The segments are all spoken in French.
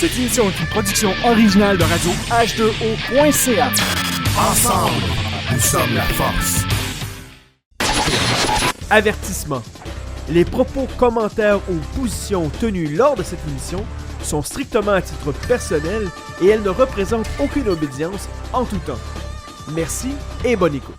Cette émission est une production originale de radio H2O.ca. Ensemble, nous sommes la force. Avertissement. Les propos, commentaires ou positions tenues lors de cette émission sont strictement à titre personnel et elles ne représentent aucune obédience en tout temps. Merci et bonne écoute.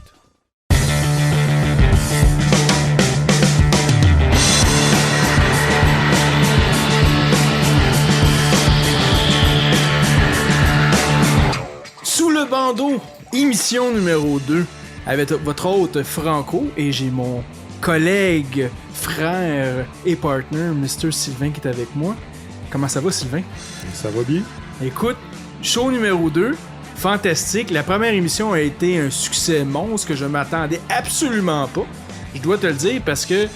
Sous le bandeau, émission numéro 2, avec votre hôte Franco, et j'ai mon collègue, frère et partner, Mr. Sylvain, qui est avec moi. Comment ça va, Sylvain? Ça va bien? Écoute, show numéro 2, fantastique. La première émission a été un succès monstre que je m'attendais absolument pas. Je dois te le dire parce que, tu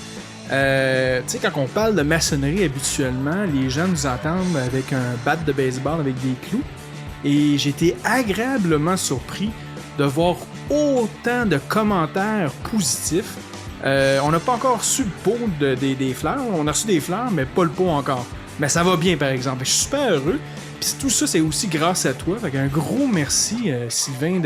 sais, quand on parle de maçonnerie habituellement, les gens nous entendent avec un bat de baseball avec des clous. Et j'ai été agréablement surpris de voir autant de commentaires positifs. On n'a pas encore reçu le pot des fleurs. On a reçu des fleurs, mais pas le pot encore. Mais ça va bien, par exemple. Je suis super heureux. Puis tout ça, c'est aussi grâce à toi. Fait un gros merci, Sylvain,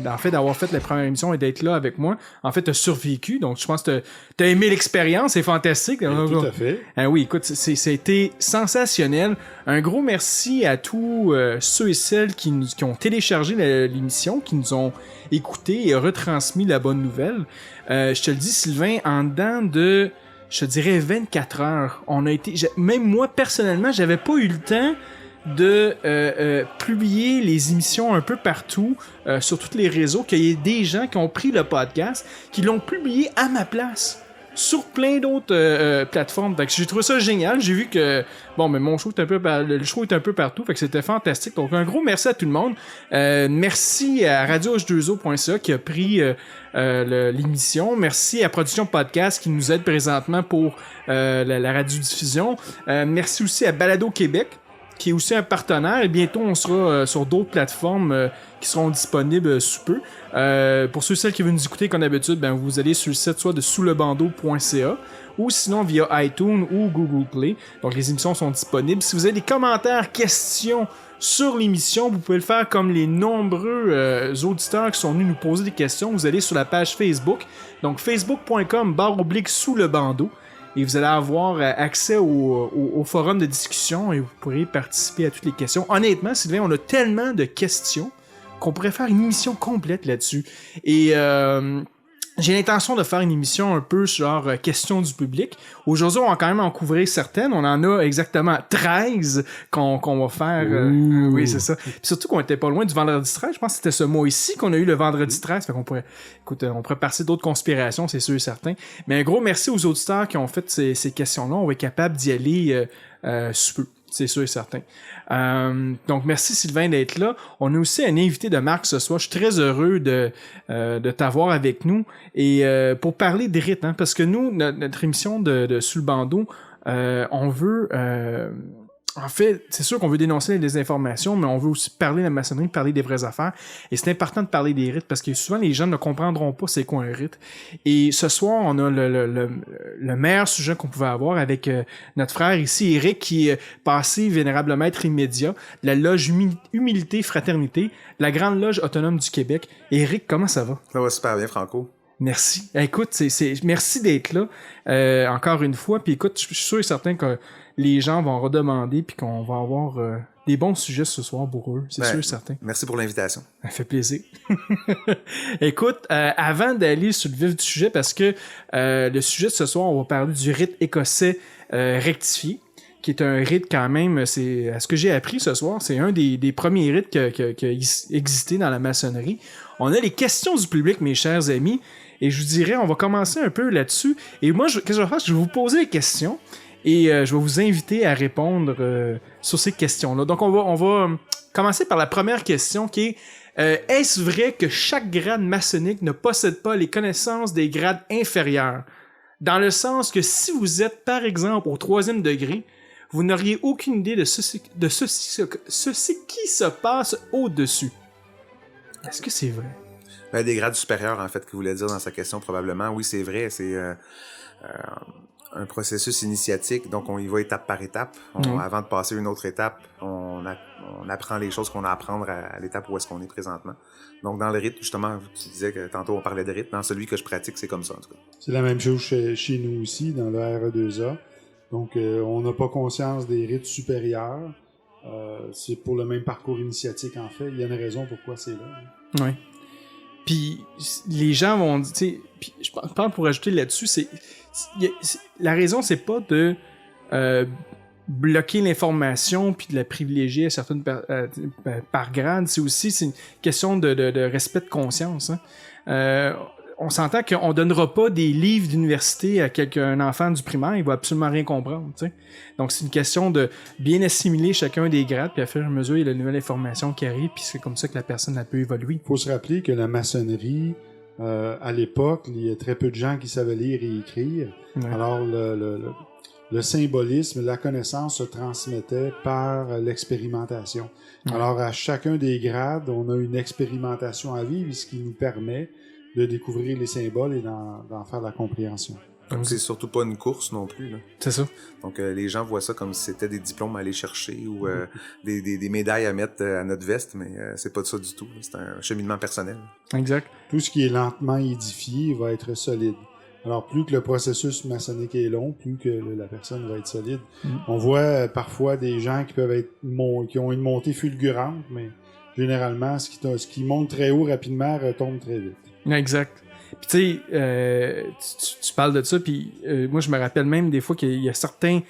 en fait, d'avoir fait la première émission et d'être là avec moi. En fait, t'as survécu. Donc, je pense que t'as aimé l'expérience. C'est fantastique. Tout à fait. Oui, écoute, c'était sensationnel. Un gros merci à tous ceux et celles qui ont téléchargé l'émission, qui nous ont écouté et retransmis la bonne nouvelle. Je te le dis, Sylvain, en dedans de, je te dirais, 24 heures, on a été... Même moi, personnellement, j'avais pas eu le temps de publier les émissions un peu partout sur tous les réseaux, qu'il y ait des gens qui ont pris le podcast, qui l'ont publié à ma place sur plein d'autres plateformes. Donc, j'ai trouvé ça génial. J'ai vu que mais mon show est le show est un peu partout, fait que c'était fantastique. Donc un gros merci à tout le monde. Merci à radioh2o.ca qui a pris l'émission. Merci à Production Podcast qui nous aide présentement pour la radiodiffusion. Merci aussi à Balado Québec, qui est aussi un partenaire, et bientôt on sera sur d'autres plateformes qui seront disponibles sous peu. Pour ceux et celles qui veulent nous écouter comme d'habitude, vous allez sur le site soit de souslebandeau.ca ou sinon via iTunes ou Google Play. Donc les émissions sont disponibles. Si vous avez des commentaires, questions sur l'émission, vous pouvez le faire comme les nombreux auditeurs qui sont venus nous poser des questions. Vous allez sur la page Facebook, donc facebook.com/sous-le-bandeau. Et vous allez avoir accès au forum de discussion et vous pourrez participer à toutes les questions. Honnêtement, Sylvain, on a tellement de questions qu'on pourrait faire une émission complète là-dessus. Et j'ai l'intention de faire une émission un peu genre questions du public. Aujourd'hui, on va quand même en couvrir certaines. On en a exactement 13 qu'on va faire. Oui, c'est ça. Puis surtout qu'on était pas loin du vendredi 13. Je pense que c'était ce mois-ci qu'on a eu le vendredi 13. Fait qu'on pourrait, écoute, on pourrait passer d'autres conspirations, c'est sûr et certain. Mais un gros merci aux auditeurs qui ont fait ces questions-là. On va être capable d'y aller sous peu. C'est sûr et certain. Donc, merci Sylvain d'être là. On a aussi un invité de marque ce soir. Je suis très heureux de t'avoir avec nous. Et pour parler des rites, parce que nous, notre émission de Sous le bandeau, on veut... en fait, c'est sûr qu'on veut dénoncer les désinformations, mais on veut aussi parler de la maçonnerie, parler des vraies affaires. Et c'est important de parler des rites parce que souvent les gens ne comprendront pas c'est quoi un rite. Et ce soir, on a le meilleur sujet qu'on pouvait avoir avec notre frère ici, Eric, qui est passé vénérable maître immédiat de la loge Humilité Fraternité, la grande loge autonome du Québec. Eric, comment ça va? Ça va super bien, Franco. Merci. Écoute, merci d'être là encore une fois. Puis écoute, je suis sûr et certain que les gens vont redemander puis qu'on va avoir des bons sujets ce soir pour eux. C'est sûr et certain. Merci pour l'invitation. Ça fait plaisir. Écoute, avant d'aller sur le vif du sujet, parce que le sujet de ce soir, on va parler du rite écossais rectifié, qui est un rite quand même, c'est à ce que j'ai appris ce soir, c'est un des premiers rites qui a existé dans la maçonnerie. On a les questions du public, mes chers amis, et je vous dirais, on va commencer un peu là-dessus. Et moi, qu'est-ce que je vais faire? Je vais vous poser des questions et je vais vous inviter à répondre sur ces questions-là. Donc, on va commencer par la première question qui est est-ce vrai que chaque grade maçonnique ne possède pas les connaissances des grades inférieurs? Dans le sens que si vous êtes, par exemple, au 3e degré, vous n'auriez aucune idée de ceci qui se passe au-dessus. Est-ce que c'est vrai? Des grades supérieurs, en fait, que vous voulez dire dans sa question, probablement. Oui, c'est vrai. C'est un processus initiatique, donc on y va étape par étape. Avant de passer une autre étape, on apprend les choses qu'on a à apprendre à l'étape où est-ce qu'on est présentement. Donc dans le rythme, justement, tu disais que tantôt on parlait de rythme, dans celui que je pratique, c'est comme ça en tout cas. C'est la même chose chez nous aussi, dans le RE2A. Donc on n'a pas conscience des rythmes supérieurs. C'est pour le même parcours initiatique en fait. Il y a une raison pourquoi c'est là. Oui. Puis les gens vont dire, tu sais, puis je parle pour ajouter là-dessus, la raison c'est pas de bloquer l'information puis de la privilégier à certaines par grade, c'est une question de respect de conscience. Hein. On s'entend qu'on donnera pas des livres d'université à un enfant du primaire, il va absolument rien comprendre, tu sais. Donc c'est une question de bien assimiler chacun des grades, puis à fur et à mesure il y a la nouvelle information qui arrive, puis c'est comme ça que la personne elle peut évoluer. Il faut se rappeler que la maçonnerie, à l'époque, il y a très peu de gens qui savaient lire et écrire. Ouais. Alors le symbolisme, la connaissance se transmettait par l'expérimentation. Ouais. Alors à chacun des grades, on a une expérimentation à vivre, ce qui nous permet de découvrir les symboles et d'en faire la compréhension. Donc c'est surtout pas une course non plus. Là. C'est ça. Donc les gens voient ça comme si c'était des diplômes à aller chercher ou des médailles à mettre à notre veste, mais c'est pas ça du tout. C'est un cheminement personnel. Exact. Tout ce qui est lentement édifié va être solide. Alors plus que le processus maçonnique est long, plus que la personne va être solide. On voit parfois des gens qui peuvent être qui ont une montée fulgurante, mais généralement ce qui monte très haut rapidement retombe très vite. Exact. Puis tu sais, tu parles de ça, puis moi je me rappelle même des fois qu'il y a certaines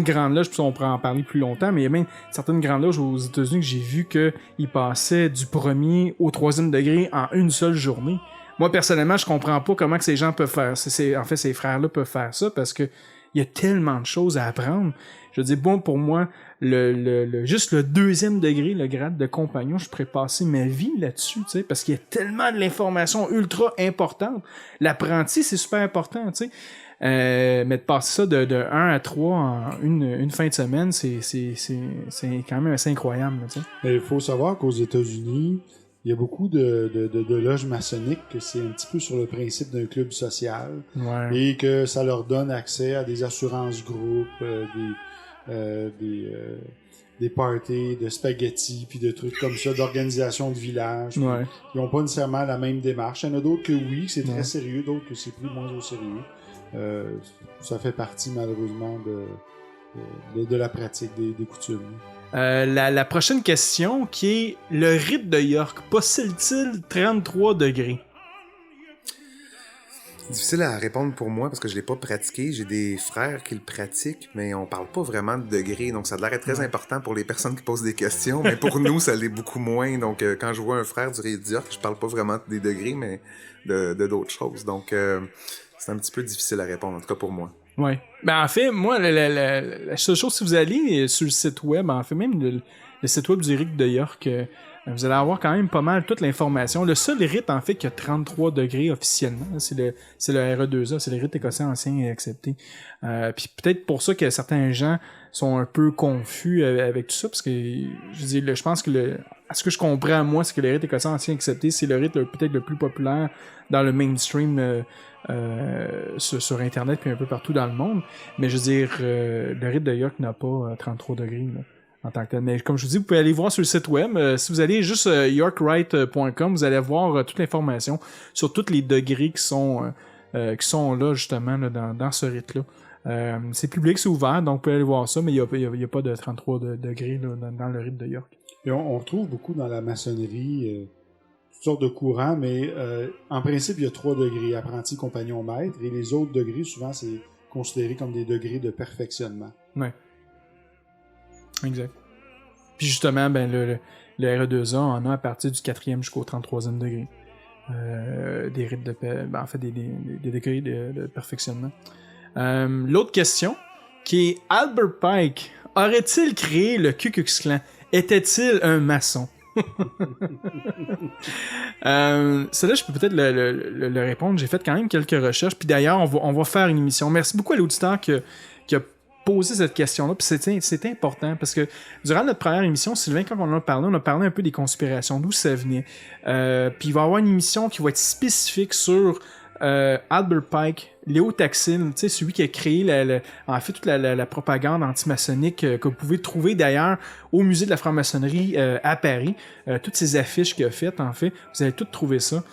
grandes loges, puis on pourrait en parler plus longtemps, mais il y a même certaines grandes loges aux États-Unis que j'ai vu qu'ils passaient du 1er au 3e degré en une seule journée. Moi personnellement, je comprends pas comment que ces gens peuvent faire ça. En fait, ces frères-là peuvent faire ça parce que il y a tellement de choses à apprendre. Je veux dire, bon, pour moi, juste le 2e degré, le grade de compagnon, je pourrais passer ma vie là-dessus, tu sais, parce qu'il y a tellement de l'information ultra importante. L'apprenti, c'est super important, tu sais. Mais de passer ça de 1 à 3 en une fin de semaine, c'est quand même assez incroyable, tu sais. Il faut savoir qu'aux États-Unis, il y a beaucoup de loges maçonniques que c'est un petit peu sur le principe d'un club social. Ouais. Et que ça leur donne accès à des assurances groupes, des parties de spaghettis puis de trucs comme ça, d'organisation de village. Ouais. Ils n'ont pas nécessairement la même démarche. Il y en a d'autres que oui, c'est très sérieux, d'autres que c'est plus moins au sérieux. Ça fait partie malheureusement de la pratique des coutumes. La prochaine question qui est le rite de York possède-t-il 33 degrés? Difficile à répondre pour moi parce que je l'ai pas pratiqué. J'ai des frères qui le pratiquent, mais on parle pas vraiment de degrés. Donc ça a l'air très important pour les personnes qui posent des questions, mais pour nous, ça l'est beaucoup moins. Donc quand je vois un frère du rite de York, je parle pas vraiment des degrés, mais de d'autres choses. Donc c'est un petit peu difficile à répondre, en tout cas pour moi. Ouais. Ben en fait, moi, la seule chose, si vous allez sur le site web, en fait, même le site web du rite de York, vous allez avoir quand même pas mal toute l'information. Le seul rite, en fait, qui a 33 degrés officiellement, c'est le RE2A, c'est le rite écossais ancien et accepté. Puis peut-être pour ça que certains gens sont un peu confus avec tout ça, parce que, je pense que à ce que je comprends, moi, c'est que le rite écossais ancien et accepté, c'est le rite peut-être le plus populaire dans le mainstream sur Internet puis un peu partout dans le monde. Mais je veux dire, le rite de York n'a pas 33 degrés, là, en tant que tel. Mais comme je vous dis, vous pouvez aller voir sur le site web. Si vous allez juste yorkrite.com, vous allez voir toute l'information sur tous les degrés qui sont là, justement, là, dans ce rite-là. C'est public, c'est ouvert, donc vous pouvez aller voir ça, mais il n'y a pas de 33 degrés là, dans le rite de York. Et on retrouve beaucoup dans la maçonnerie toutes sortes de courants, mais en principe, il y a 3 degrés, apprenti, compagnon, maître, et les autres degrés, souvent, c'est considéré comme des degrés de perfectionnement. Ouais. Exact. Puis justement, ben le RE2A en a à partir du 4e jusqu'au 33e degré. Des rites en fait, des degrés de perfectionnement. L'autre question, qui est Albert Pike aurait-il créé le Ku Klux Klan? Était-il un maçon? Celle-là, je peux peut-être le répondre. J'ai fait quand même quelques recherches. Puis d'ailleurs, on va faire une émission. Merci beaucoup à l'auditeur qui a posé cette question-là. Puis c'était important parce que durant notre première émission, Sylvain, quand on a parlé un peu des conspirations, d'où ça venait. Puis il va y avoir une émission qui va être spécifique sur Albert Pike, Léo Taxil, tu sais, celui qui a créé en fait toute la propagande antimaçonnique que vous pouvez trouver d'ailleurs au musée de la franc-maçonnerie à Paris. Toutes ces affiches qu'il a faites, en fait, vous allez toutes trouver ça.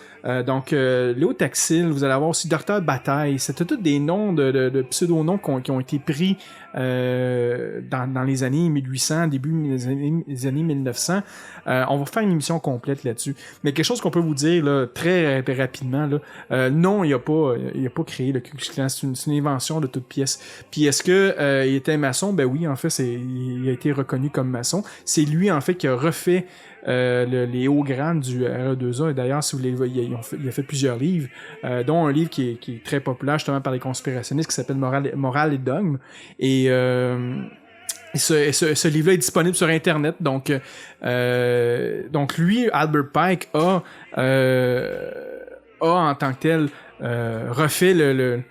Donc, Léo Taxil, vous allez avoir aussi Docteur Bataille. C'était tous des noms de pseudo-noms qui ont été pris dans les années 1800, début des années 1900. On va faire une émission complète là-dessus. Mais quelque chose qu'on peut vous dire là, très rapidement, là, non, il a pas créé le Ku Klux Klan. C'est une invention de toute pièce. Puis est-ce que il était maçon? Ben oui, en fait, il a été reconnu comme maçon. C'est lui, en fait, qui a refait les hauts grades du RE2A. Et d'ailleurs, si vous voulez, il a fait plusieurs livres, dont un livre qui est très populaire justement par les conspirationnistes qui s'appelle Morale et dogme. Et ce livre-là est disponible sur Internet. Donc lui, Albert Pike, a en tant que tel refait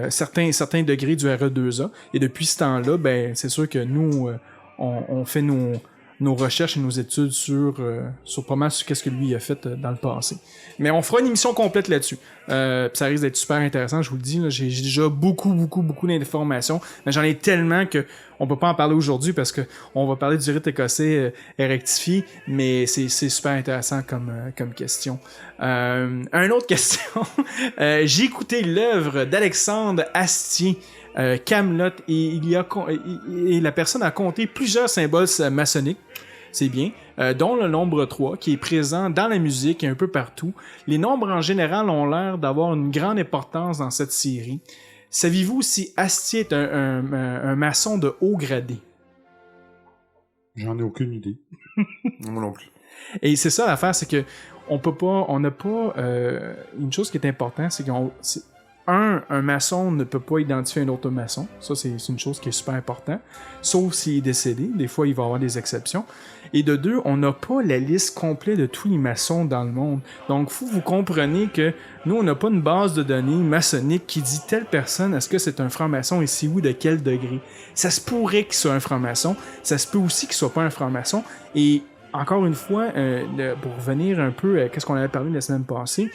certains degrés du RE2A. Et depuis ce temps-là, ben c'est sûr que nous, on fait nos recherches et nos études sur pas mal sur qu'est-ce que lui a fait dans le passé. Mais on fera une émission complète là-dessus. Ça risque d'être super intéressant, je vous le dis. Là, j'ai déjà beaucoup d'informations, mais j'en ai tellement que on peut pas en parler aujourd'hui parce que on va parler du rite écossais rectifié, mais c'est super intéressant comme question. Une autre question. J'ai écouté l'œuvre d'Alexandre Astier, Camelot, et la personne a compté plusieurs symboles maçonniques, c'est bien, dont le nombre 3, qui est présent dans la musique et un peu partout. Les nombres en général ont l'air d'avoir une grande importance dans cette série. Saviez-vous si Astier est un maçon de haut gradé? J'en ai aucune idée. Moi non plus. Et c'est ça l'affaire, c'est que on n'a pas une chose qui est importante, c'est un maçon ne peut pas identifier un autre maçon. Ça, c'est une chose qui est super importante. Sauf s'il est décédé. Des fois, il va y avoir des exceptions. Et de deux, on n'a pas la liste complète de tous les maçons dans le monde. Donc, vous comprenez que nous, on n'a pas une base de données maçonnique qui dit telle personne, est-ce que c'est un franc-maçon et si oui, de quel degré? Ça se pourrait qu'il soit un franc-maçon. Ça se peut aussi qu'il soit pas un franc-maçon. Et encore une fois, pour revenir un peu à ce qu'on avait parlé la semaine passée,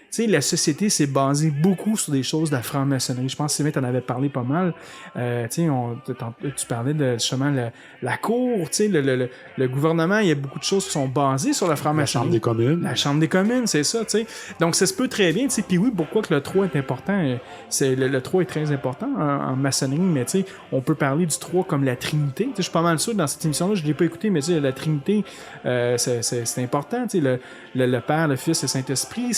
tu sais, la société s'est basée beaucoup sur des choses de la franc-maçonnerie. Je pense que Sylvain t'en avait parlé pas mal. Tu sais, tu parlais de justement la cour, tu sais, le gouvernement, il y a beaucoup de choses qui sont basées sur la franc-maçonnerie. La Chambre des communes. La Chambre des communes, c'est ça, tu sais. Donc, ça se peut très bien, tu sais. Puis oui, pourquoi que le 3 est important? Le 3 est très important en maçonnerie, mais tu sais, on peut parler du 3 comme la Trinité. Tu sais, je suis pas mal sûr, dans cette émission-là, je l'ai pas écouté, mais tu sais, la Trinité, c'est important, tu sais. Le Père, le Fils, le Saint-Esprit,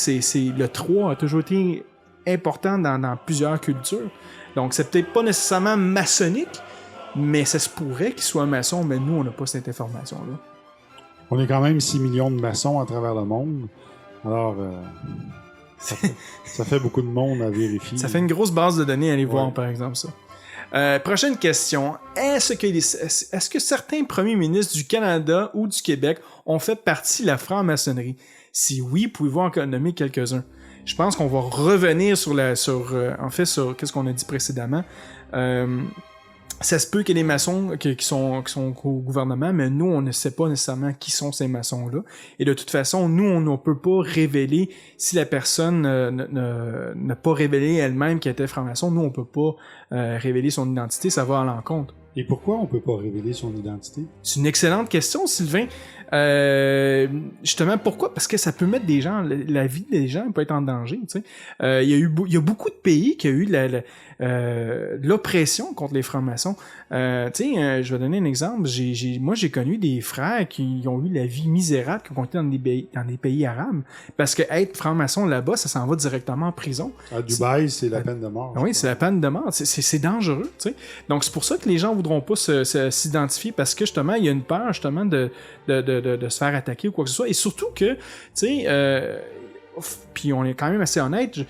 le 3 a toujours été important dans plusieurs cultures. Donc, c'est peut-être pas nécessairement maçonnique, mais ça se pourrait qu'il soit un maçon, mais nous, on n'a pas cette information-là. On est quand même 6 millions de maçons à travers le monde. Alors, ça fait beaucoup de monde à vérifier. Ça fait une grosse base de données à aller voir, par exemple, ça. Prochaine question. Est-ce que certains premiers ministres du Canada ou du Québec ont fait partie de la franc-maçonnerie? Si oui, pouvez-vous en nommer quelques-uns? Je pense qu'on va revenir sur qu'est-ce qu'on a dit précédemment. Ça se peut qu'il y ait des maçons qui sont au gouvernement, mais nous, on ne sait pas nécessairement qui sont ces maçons-là. Et de toute façon, nous, on ne peut pas révéler si la personne n'a pas révélé elle-même qu'elle était franc-maçon. Nous, on peut pas révéler son identité, ça va à l'encontre. Et pourquoi on peut pas révéler son identité? C'est une excellente question, Sylvain. Justement, pourquoi? Parce que ça peut mettre des gens, la vie des gens peut être en danger, tu sais. Il y a beaucoup de pays qui a eu l'oppression contre les francs-maçons. Tu sais, je vais donner un exemple. Moi, j'ai connu des frères qui ont eu la vie misérable, qui ont été dans des pays arabes, parce que être franc-maçon là-bas, ça s'en va directement en prison. À Dubaï, c'est la peine de mort. Oui, c'est la peine de mort. C'est dangereux, tu sais. Donc, c'est pour ça que les gens voudront pas s'identifier, parce que justement, il y a une peur, justement, de se faire attaquer ou quoi que ce soit. Et surtout que, tu sais, puis on est quand même assez honnête, tu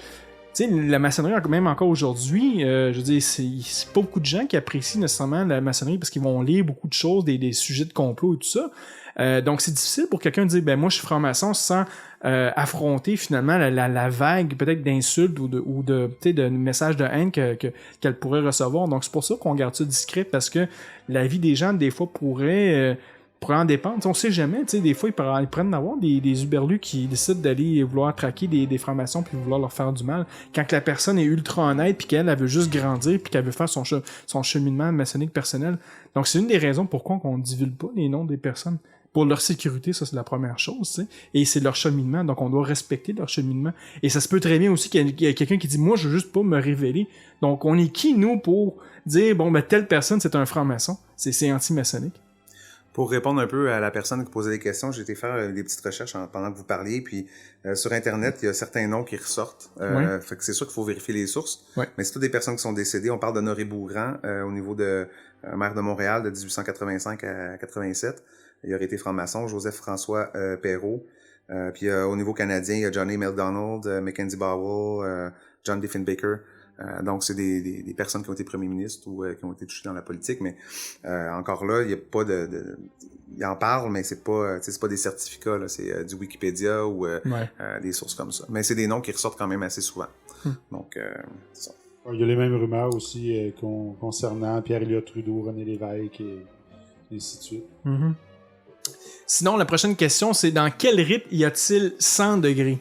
sais, la maçonnerie, même encore aujourd'hui, je veux dire, c'est pas beaucoup de gens qui apprécient nécessairement la maçonnerie parce qu'ils vont lire beaucoup de choses, des sujets de complot et tout ça. Donc, c'est difficile pour quelqu'un de dire, ben moi, je suis franc-maçon sans affronter finalement la vague peut-être d'insultes ou de messages de haine qu'elle pourrait recevoir. Donc, c'est pour ça qu'on garde ça discret, parce que la vie des gens, des fois, pourrait pourrait en dépendre. On sait jamais, des fois, ils pourraient en avoir des uberlus qui décident d'aller vouloir traquer des francs-maçons puis vouloir leur faire du mal. Quand la personne est ultra honnête puis qu'elle veut juste grandir puis qu'elle veut faire son cheminement maçonnique personnel. Donc, c'est une des raisons pourquoi on ne divulgue pas les noms des personnes. Pour leur sécurité, ça, c'est la première chose, tu sais. Et c'est leur cheminement, donc on doit respecter leur cheminement. Et ça se peut très bien aussi qu'il y a quelqu'un qui dit « Moi, je veux juste pas me révéler. » Donc, on est qui, nous, pour dire « Bon, ben, telle personne, c'est un franc-maçon. » C'est anti-maçonnique. Pour répondre un peu à la personne qui posait des questions, j'ai été faire des petites recherches pendant que vous parliez, puis sur Internet, il y a certains noms qui ressortent. Fait que c'est sûr qu'il faut vérifier les sources. Ouais. Mais c'est toutes des personnes qui sont décédées. On parle d'Honoré Bougrand au niveau de maire de Montréal de 1885 à 87. Il aurait été franc-maçon. Joseph-François Perrault. Puis au niveau canadien, il y a Johnny MacDonald, Mackenzie Bowell, John Diefenbaker. Donc, c'est des personnes qui ont été premiers ministres ou qui ont été touchées dans la politique, mais encore là, il n'y a pas il en parle, mais c'est pas des certificats, là, c'est du Wikipédia ou des sources comme ça. Mais c'est des noms qui ressortent quand même assez souvent. Donc, c'est ça. Il y a les mêmes rumeurs aussi concernant Pierre-Éliott Trudeau, René Lévesque et ainsi de suite. Mm-hmm. Sinon, la prochaine question, c'est dans quel rite y a-t-il 100 degrés?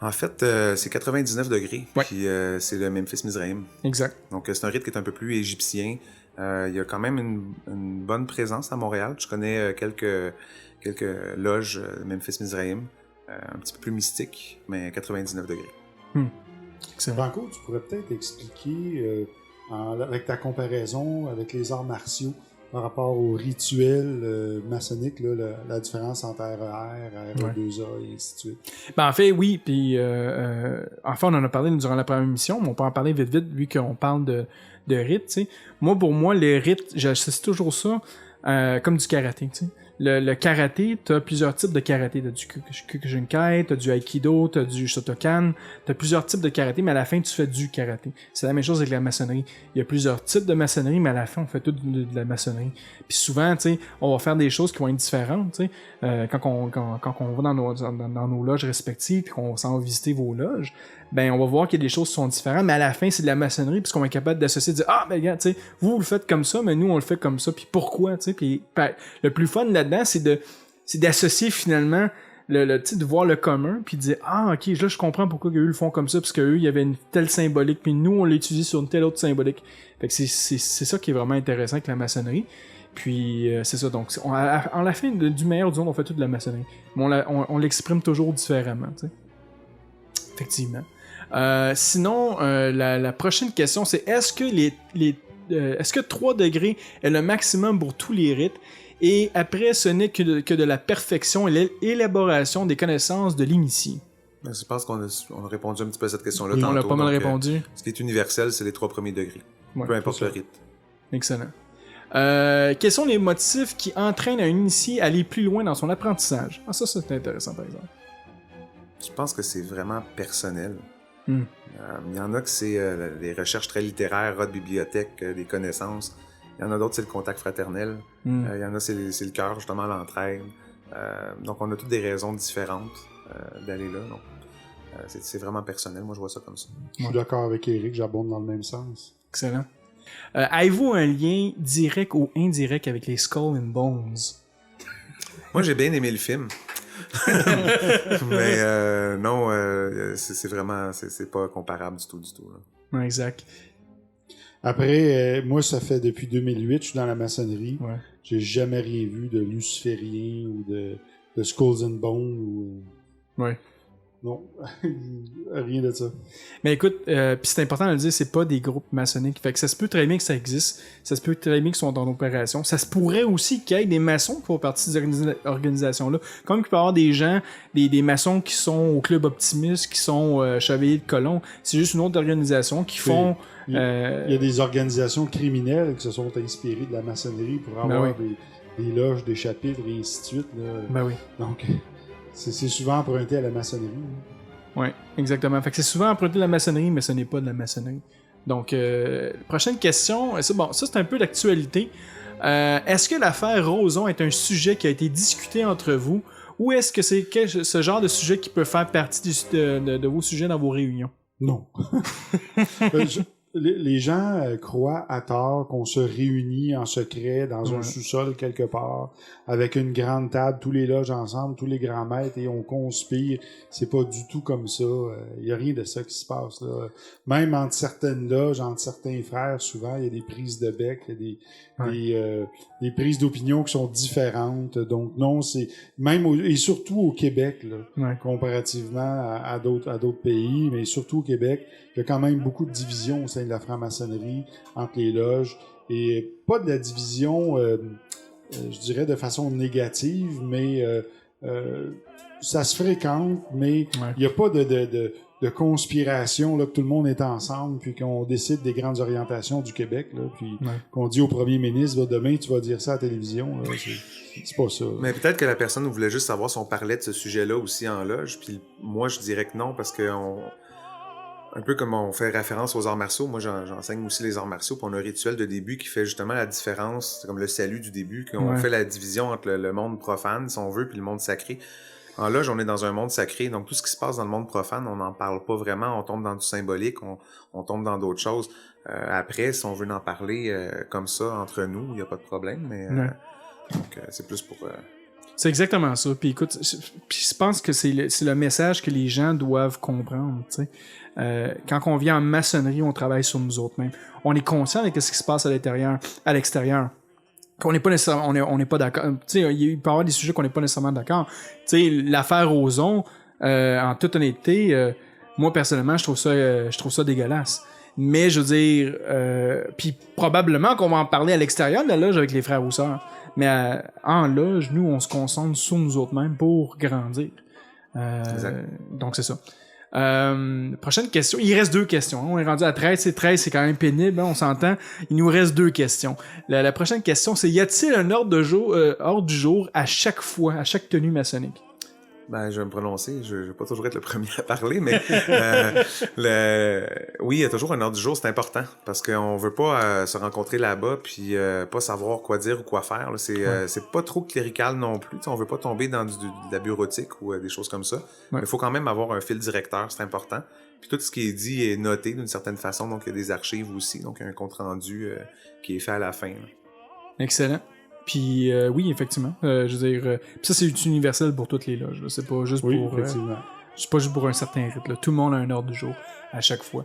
En fait, c'est 99 degrés, puis c'est le Memphis Mizraim. Exact. Donc, c'est un rite qui est un peu plus égyptien. Il y a quand même une bonne présence à Montréal. Je connais quelques loges Memphis Mizraim, un petit peu plus mystique, mais 99 degrés. Franco, tu pourrais peut-être expliquer, avec ta comparaison avec les arts martiaux, par rapport au rituel maçonnique, là, la différence entre RER, RE2A et ainsi de suite. Ben, en fait, oui. Puis, enfin, on en a parlé durant la première émission, mais on peut en parler vite, vu qu'on parle de rites, tu sais. Moi, pour moi, les rites, j'associe toujours ça comme du karaté, tu sais. Le karaté, t'as plusieurs types de karaté. T'as du Kyokushinkai, t'as du Aikido, t'as du Shotokan, t'as plusieurs types de karaté, mais à la fin, tu fais du karaté. C'est la même chose avec la maçonnerie. Il y a plusieurs types de maçonnerie, mais à la fin, on fait tout de la maçonnerie. Puis souvent, tu sais, on va faire des choses qui vont être différentes, tu sais. Quand on va dans nos loges respectives, puis qu'on s'en va visiter vos loges, ben on va voir qu'il y a des choses qui sont différentes, mais à la fin, c'est de la maçonnerie, puisqu'on est capable d'associer, de dire « Ah, ben regarde, tu sais, vous le faites comme ça, mais nous, on le fait comme ça, puis pourquoi, tu sais. » Puis le plus fun là-dedans, c'est d'associer finalement, de voir le commun, puis de dire « Ah, ok, là, je comprends pourquoi eux le font comme ça, parce qu'eux, il y avait une telle symbolique, puis nous, on l'utilise sur une telle autre symbolique. » Fait que c'est ça qui est vraiment intéressant avec la maçonnerie. Puis c'est ça, donc en la fin du meilleur du monde, on fait tout de la maçonnerie. Mais on l'exprime toujours différemment, tu sais. Effectivement. Sinon, la prochaine question, c'est est-ce que 3 degrés est le maximum pour tous les rites? Et après, ce n'est que de la perfection et l'élaboration des connaissances de l'initié. Je pense qu'on a répondu un petit peu à cette question-là Oui, tantôt. on l'a pas mal répondu. Ce qui est universel, c'est les 3 premiers degrés. Peu importe le rite. Excellent. Quels sont les motifs qui entraînent un initié à aller plus loin dans son apprentissage? Ah, ça, c'est intéressant, par exemple. Je pense que c'est vraiment personnel. Il y en a que c'est les recherches très littéraires, de bibliothèque, des connaissances. Il y en a d'autres, c'est le contact fraternel. Il y en a, c'est le cœur, justement, l'entraide. Donc, on a toutes des raisons différentes d'aller là. Donc, c'est vraiment personnel. Moi, je vois ça comme ça. Je suis d'accord avec Eric, j'abonde dans le même sens. Excellent. Avez-vous un lien direct ou indirect avec les Skull and Bones? Moi, j'ai bien aimé le film. Mais non, c'est vraiment... C'est pas comparable du tout. Là. Ouais, exact. Après, moi, ça fait depuis 2008, je suis dans la maçonnerie. Ouais. J'ai jamais rien vu de luciférien ou de Skulls and Bones. Ouais. Non, rien de ça. Mais écoute, puis c'est important de le dire, c'est pas des groupes maçonniques. Fait que ça se peut très bien que ça existe. Ça se peut très bien qu'ils sont en opération. Ça se pourrait aussi qu'il y ait des maçons qui font partie de ces organisations-là. Comme il peut y avoir des gens, des maçons qui sont au Club Optimus, qui sont Chevaliers de Colomb. C'est juste une autre organisation qui font... Il y a des organisations criminelles qui se sont inspirées de la maçonnerie pour avoir des loges, des chapitres et ainsi de suite. Là. Ben oui. Donc... C'est souvent emprunté à la maçonnerie. Oui, exactement. Fait que c'est souvent emprunté à la maçonnerie, mais ce n'est pas de la maçonnerie. Donc, prochaine question. Ça, c'est un peu d'actualité. Est-ce que l'affaire Roson est un sujet qui a été discuté entre vous, ou est-ce que c'est ce genre de sujet qui peut faire partie de vos sujets dans vos réunions? Non. les gens croient à tort qu'on se réunit en secret dans un sous-sol quelque part, avec une grande table, tous les loges ensemble, tous les grands maîtres, et on conspire. C'est pas du tout comme ça. Il y a rien de ça qui se passe là. Même entre certaines loges, entre certains frères, souvent, il y a des prises de bec, il y a des prises d'opinion qui sont différentes. Donc non, c'est même et surtout au Québec, là, comparativement à d'autres pays, mais surtout au Québec, il y a quand même beaucoup de divisions au sein de la franc-maçonnerie entre les loges, et pas de la division, je dirais, de façon négative, mais ça se fréquente, mais il n'y a pas de conspiration, là, que tout le monde est ensemble, puis qu'on décide des grandes orientations du Québec, là, puis qu'on dit au premier ministre, là, demain tu vas dire ça à la télévision, là, c'est pas ça. Là. Mais peut-être que la personne voulait juste savoir si on parlait de ce sujet-là aussi en loge, puis moi je dirais que non, parce que un peu comme on fait référence aux arts martiaux, moi j'enseigne aussi les arts martiaux, puis on a un rituel de début qui fait justement la différence, c'est comme le salut du début, qu'on fait la division entre le monde profane, si on veut, puis le monde sacré. En loge, on est dans un monde sacré, donc tout ce qui se passe dans le monde profane, on n'en parle pas vraiment, on tombe dans du symbolique, on tombe dans d'autres choses. Après, si on veut en parler comme ça, entre nous, il n'y a pas de problème, mais donc, c'est plus pour... C'est exactement ça. Puis écoute, je pense que c'est le message que les gens doivent comprendre, tu sais. Quand on vient en maçonnerie, on travaille sur nous autres mêmes. On est conscient de ce qui se passe à l'extérieur. Qu'on n'est pas nécessairement, on n'est pas d'accord. Tu sais, il peut y avoir des sujets qu'on n'est pas nécessairement d'accord. Tu sais, l'affaire Ozon, en toute honnêteté, moi personnellement, je trouve ça dégueulasse. Mais je veux dire, puis probablement qu'on va en parler à l'extérieur de la loge avec les frères ou sœurs. Mais en loge, nous, on se concentre sur nous autres mêmes pour grandir. Donc c'est ça. Prochaine question. Il reste 2 questions. On est rendu à 13. 13, c'est quand même pénible, hein, on s'entend. Il nous reste 2 questions. La prochaine question, c'est: y a-t-il un ordre du jour à chaque fois, à chaque tenue maçonnique? Ben, je vais me prononcer. Je vais pas toujours être le premier à parler, mais oui, il y a toujours un ordre du jour, c'est important, parce qu'on veut pas se rencontrer là-bas puis pas savoir quoi dire ou quoi faire. Là. C'est pas trop clérical non plus. T'sais, on veut pas tomber dans de la bureautique ou des choses comme ça. Mais il faut quand même avoir un fil directeur, c'est important. Puis tout ce qui est dit est noté d'une certaine façon, donc il y a des archives aussi, donc il y a un compte-rendu qui est fait à la fin. Là. Excellent. Puis oui, effectivement. Je veux dire, ça c'est universel pour toutes les loges. Là. C'est pas juste pour. C'est pas juste pour un certain rite. Là. Tout le monde a un ordre du jour à chaque fois.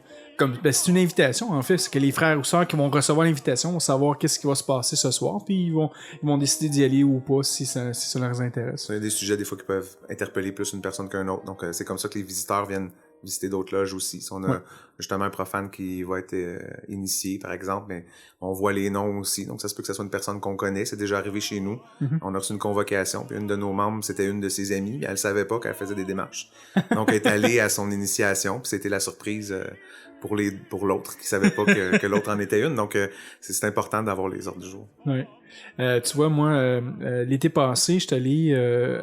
C'est une invitation, en fait. C'est que les frères ou sœurs qui vont recevoir l'invitation vont savoir qu'est-ce qui va se passer ce soir, puis ils vont décider d'y aller ou pas si ça leur intéresse. Il y a des sujets des fois qui peuvent interpeller plus une personne qu'un autre. Donc c'est comme ça que les visiteurs viennent visiter d'autres loges aussi. Si on a justement un profane qui va être initié, par exemple, mais on voit les noms aussi. Donc ça se peut que ce soit une personne qu'on connaît. C'est déjà arrivé chez nous. On a reçu une convocation, puis une de nos membres, c'était une de ses amies. Elle savait pas qu'elle faisait des démarches. Donc elle est allée à son initiation, puis c'était la surprise pour l'autre qui savait pas que l'autre en était une. Donc c'est important d'avoir les ordres du jour. Oui. Tu vois, moi, l'été passé, j'étais allé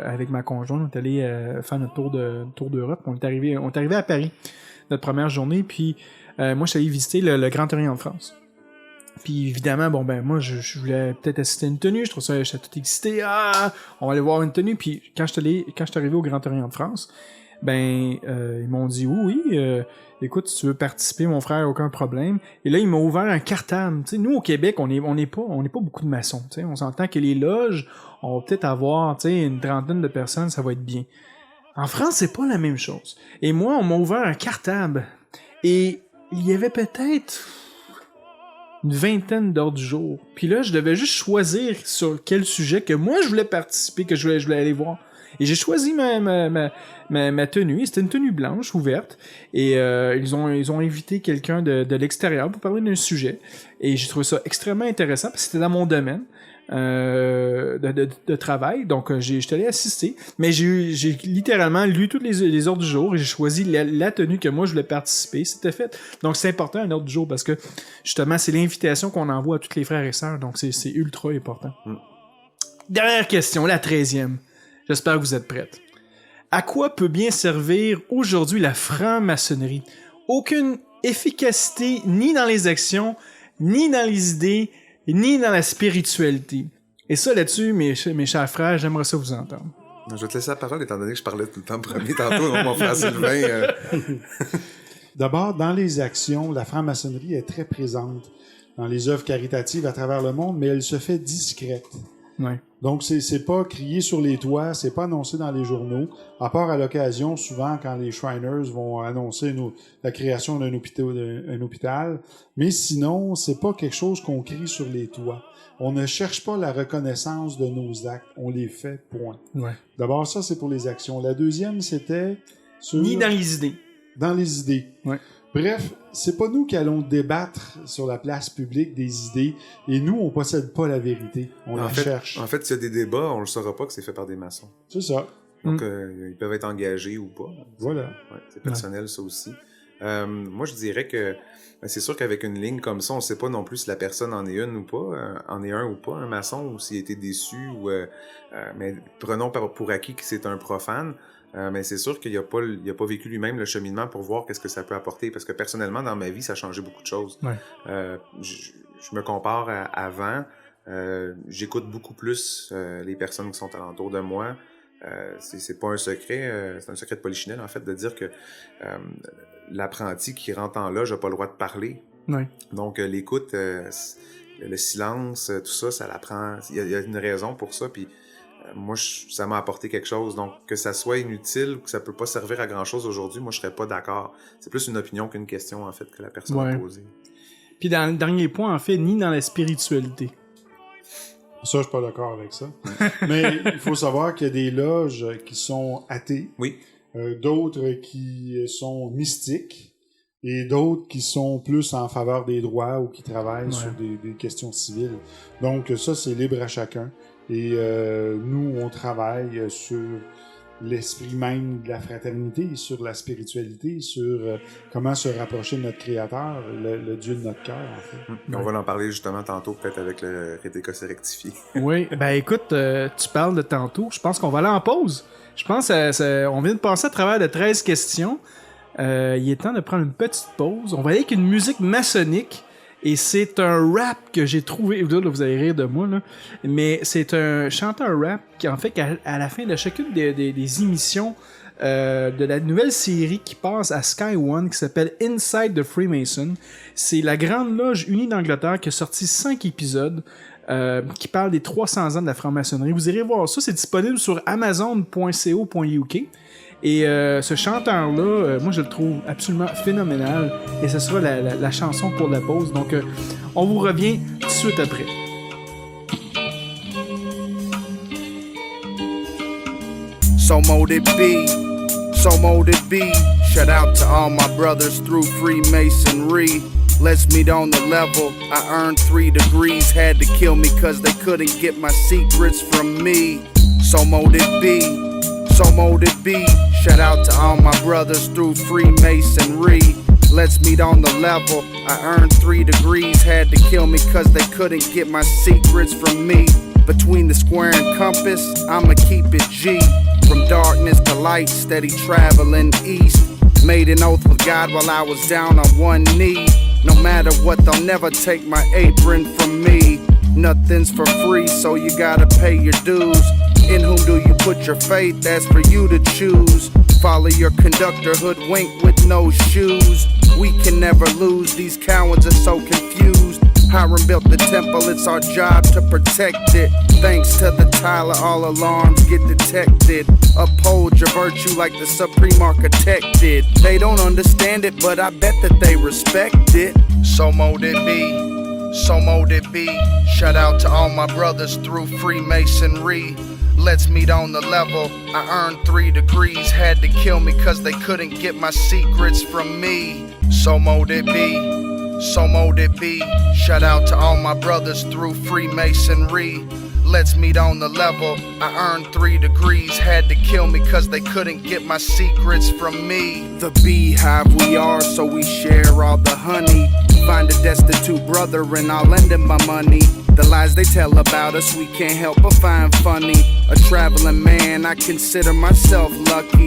avec ma conjointe, on est allé faire notre tour d'Europe. On est arrivé à Paris, notre première journée, puis moi, j'étais allé visiter le Grand Orient de France. Puis évidemment, bon ben moi, je voulais peut-être assister à une tenue, j'étais tout excité, on va aller voir une tenue. Puis quand j'étais arrivé au Grand Orient de France, ben ils m'ont dit oui, écoute, si tu veux participer, mon frère, aucun problème. Et là, ils m'ont ouvert un cartable. Tu sais, nous au Québec, on n'est pas beaucoup de maçons. Tu sais, on s'entend que les loges, on va peut-être avoir, tu sais, une trentaine de personnes, ça va être bien. En France, c'est pas la même chose. Et moi, on m'a ouvert un cartable et il y avait peut-être une vingtaine d'ordres du jour. Puis là, je devais juste choisir sur quel sujet que moi je voulais participer, que je voulais aller voir. Et j'ai choisi ma tenue. C'était une tenue blanche, ouverte. Et ils ont invité quelqu'un de l'extérieur pour parler d'un sujet. Et j'ai trouvé ça extrêmement intéressant parce que c'était dans mon domaine de travail. Donc, j'étais allé assister. Mais j'ai littéralement lu tous les ordres du jour et j'ai choisi la tenue que moi je voulais participer. C'était fait. Donc, c'est important un ordre du jour parce que, justement, c'est l'invitation qu'on envoie à tous les frères et sœurs. Donc, c'est ultra important. Dernière question, la 13e. J'espère que vous êtes prêtes. À quoi peut bien servir aujourd'hui la franc-maçonnerie? Aucune efficacité ni dans les actions, ni dans les idées, ni dans la spiritualité. Et ça, là-dessus, mes chers frères, j'aimerais ça vous entendre. Je vais te laisser la parole, étant donné que je parlais tout le temps premier tantôt, donc mon frère Sylvain... D'abord, dans les actions, la franc-maçonnerie est très présente dans les œuvres caritatives à travers le monde, mais elle se fait discrète. Ouais. Donc, c'est pas crié sur les toits, c'est pas annoncé dans les journaux, à part à l'occasion, souvent, quand les Shriners vont annoncer la création d'un hôpital. Mais sinon, c'est pas quelque chose qu'on crie sur les toits. On ne cherche pas la reconnaissance de nos actes, on les fait, point. Ouais. D'abord, ça, c'est pour les actions. La deuxième, c'était... Ni dans les idées. Dans les idées. Ouais. Bref, c'est pas nous qui allons débattre sur la place publique des idées, et nous, on possède pas la vérité, on la cherche. En fait, s'il y a des débats, on le saura pas que c'est fait par des maçons. C'est ça. Donc, ils peuvent être engagés ou pas. Voilà. Ouais, c'est personnel, ça aussi. Moi, je dirais que c'est sûr qu'avec une ligne comme ça, on sait pas non plus si la personne en est une ou pas, en est un ou pas, un maçon, ou s'il a été déçu, mais prenons pour acquis que c'est un profane. Mais c'est sûr qu'il a pas vécu lui-même le cheminement pour voir qu'est-ce que ça peut apporter. Parce que personnellement, dans ma vie, ça a changé beaucoup de choses. Ouais. Je me compare à avant. J'écoute beaucoup plus les personnes qui sont alentour de moi. C'est pas un secret, c'est un secret de polichinelle, en fait, de dire que l'apprenti qui rentre en loge n'a pas le droit de parler. Ouais. Donc, l'écoute, le silence, tout ça, ça l'apprend. Il y a une raison pour ça, puis moi, ça m'a apporté quelque chose. Donc, que ça soit inutile, que ça peut pas servir à grand-chose aujourd'hui, moi, je serais pas d'accord. C'est plus une opinion qu'une question, en fait, que la personne a posée. Puis dans le dernier point, en fait, ni dans la spiritualité. Ça, je suis pas d'accord avec ça. Mais il faut savoir qu'il y a des loges qui sont athées. Oui. D'autres qui sont mystiques. Et d'autres qui sont plus en faveur des droits ou qui travaillent sur des questions civiles. Donc, ça, c'est libre à chacun. Et nous, on travaille sur l'esprit même de la fraternité, sur la spiritualité, sur comment se rapprocher de notre Créateur, le Dieu de notre cœur, en fait. On va en parler justement tantôt, peut-être avec le rétécos rectifié. Oui, ben écoute, tu parles de tantôt. Je pense qu'on va aller en pause. Je pense on vient de passer à travers de 13 questions. Il est temps de prendre une petite pause. On va aller avec une musique maçonnique. Et c'est un rap que j'ai trouvé... Vous allez rire de moi, là. Mais c'est un chanteur rap qui, en fait, qu'à la fin de chacune des émissions de la nouvelle série qui passe à Sky One, qui s'appelle Inside the Freemason, c'est la Grande Loge Unie d'Angleterre qui a sorti 5 épisodes qui parlent des 300 ans de la franc-maçonnerie. Vous irez voir ça, c'est disponible sur amazon.co.uk. Et ce chanteur-là, moi je le trouve absolument phénoménal. Et ce sera la chanson pour la pause. Donc on vous revient tout de suite après. So mote it be, so mote it be. Shout out to all my brothers through Freemasonry. Let's meet on the level. I earned 3 degrees, had to kill me cause they couldn't get my secrets from me. So mote it be, so mote it be. Shout out to all my brothers through Freemasonry. Let's meet on the level. I earned 3 degrees, had to kill me cause they couldn't get my secrets from me. Between the square and compass, I'ma keep it G. From darkness to light, steady traveling east. Made an oath with God while I was down on one knee. No matter what, they'll never take my apron from me. Nothing's for free, so you gotta pay your dues. In whom do you put your faith? That's for you to choose. Follow your conductor, hoodwink with no shoes. We can never lose, these cowards are so confused. Hiram built the temple, it's our job to protect it. Thanks to the Tyler, all alarms get detected. Uphold your virtue like the Supreme Architect did. They don't understand it, but I bet that they respect it. So mote it be, so mote it be. Shout out to all my brothers through Freemasonry. Let's meet on the level. I earned 3 degrees, had to kill me cause they couldn't get my secrets from me. So mote it be, so mote it be. Shout out to all my brothers through Freemasonry. Let's meet on the level. I earned 3 degrees, had to kill me cause they couldn't get my secrets from me. The beehive we are, so we share all the honey. Find a destitute brother and I'll lend him my money. The lies they tell about us, we can't help but find funny. A traveling man, I consider myself lucky.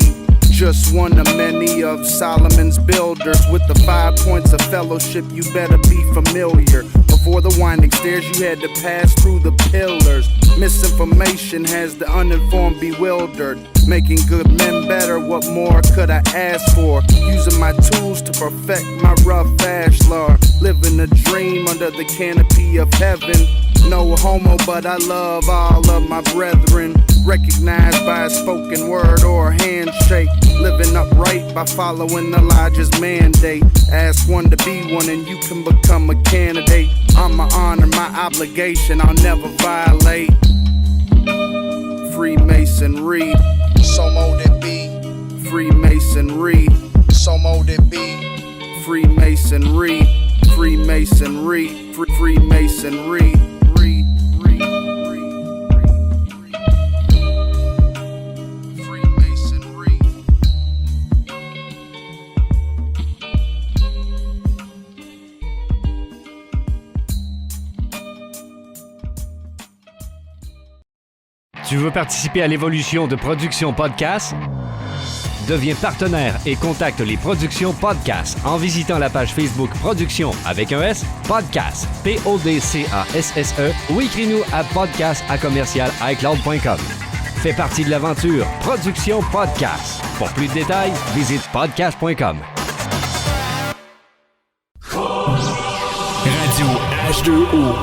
Just one of many of Solomon's builders. With the 5 points of fellowship, you better be familiar. For the winding stairs, you had to pass through the pillars. Misinformation has the uninformed bewildered. Making good men better, what more could I ask for? Using my tools to perfect my rough ashlar. Living a dream under the canopy of heaven. No homo, but I love all of my brethren. Recognized by a spoken word or a handshake. Living upright by following Elijah's mandate. Ask one to be one and you can become a candidate. I'm my honor, my obligation, I'll never violate. Freemasonry, so mold it be. Freemasonry, so mold it be. Freemasonry, Freemasonry, Freemasonry. Tu veux participer à l'évolution de Production Podcast? Deviens partenaire et contacte les Productions Podcast en visitant la page Facebook Production avec un S, Podcast, P-O-D-C-A-S-S-E ou écris-nous à podcast@icloud.com. Fais partie de l'aventure Production Podcast. Pour plus de détails, visite podcast.com. Radio H2O.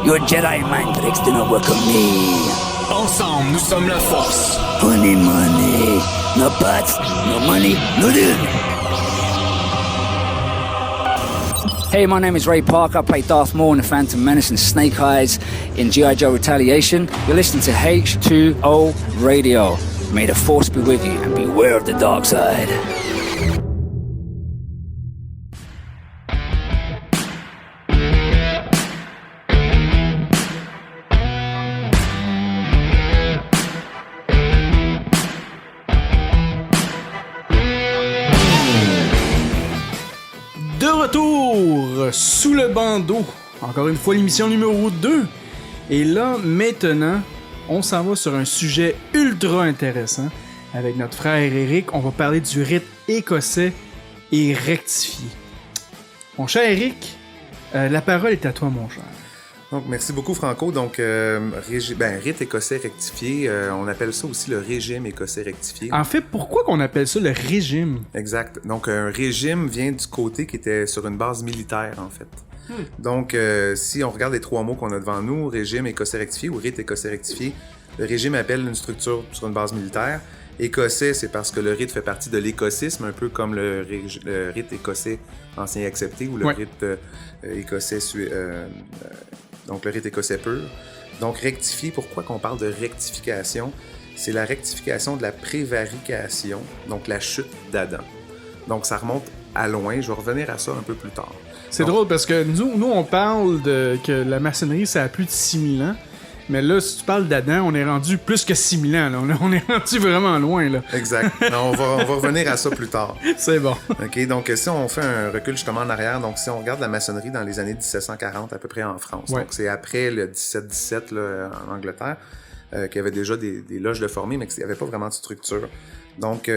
Your Jedi mind tricks do not work on me. Ensemble, nous sommes la force. Money, money. No pots, no money, no dude. Hey, my name is Ray Parker. I play Darth Maul in The Phantom Menace and Snake Eyes in G.I. Joe Retaliation. You're listening to H2O Radio. May the Force be with you and beware of the dark side. Sous le bandeau, encore une fois l'émission numéro 2. Et là, maintenant, on s'en va sur un sujet ultra intéressant. Avec notre frère Eric, on va parler du rite écossais et rectifié. Mon cher Eric, la parole est à toi, mon cher. Donc, merci beaucoup, Franco. Donc, rite écossais rectifié, on appelle ça aussi le régime écossais rectifié. En fait, pourquoi qu'on appelle ça le régime? Exact. Donc, un régime vient du côté qui était sur une base militaire, en fait. Donc, si on regarde les trois mots qu'on a devant nous, régime écossais rectifié ou rite écossais rectifié, le régime appelle une structure sur une base militaire. Écossais, c'est parce que le rite fait partie de l'écossisme, un peu comme le rite écossais ancien accepté ou le rite écossais donc le rite écossais pur. Donc rectifier, pourquoi qu'on parle de rectification? C'est la rectification de la prévarication, donc la chute d'Adam. Donc ça remonte à loin, je vais revenir à ça un peu plus tard. C'est drôle parce que nous on parle que la maçonnerie ça a plus de 6000 ans. Mais là, si tu parles d'Adam, on est rendu plus que 6000 ans. Là. On est rendu vraiment loin. Là. Exact. Non, on va revenir à ça plus tard. C'est bon. OK, donc si on fait un recul justement en arrière, donc si on regarde la maçonnerie dans les années 1740 à peu près en France, donc c'est après le 1717 là, en Angleterre, qu'il y avait déjà des loges de formées, mais qu'il n'y avait pas vraiment de structure. Donc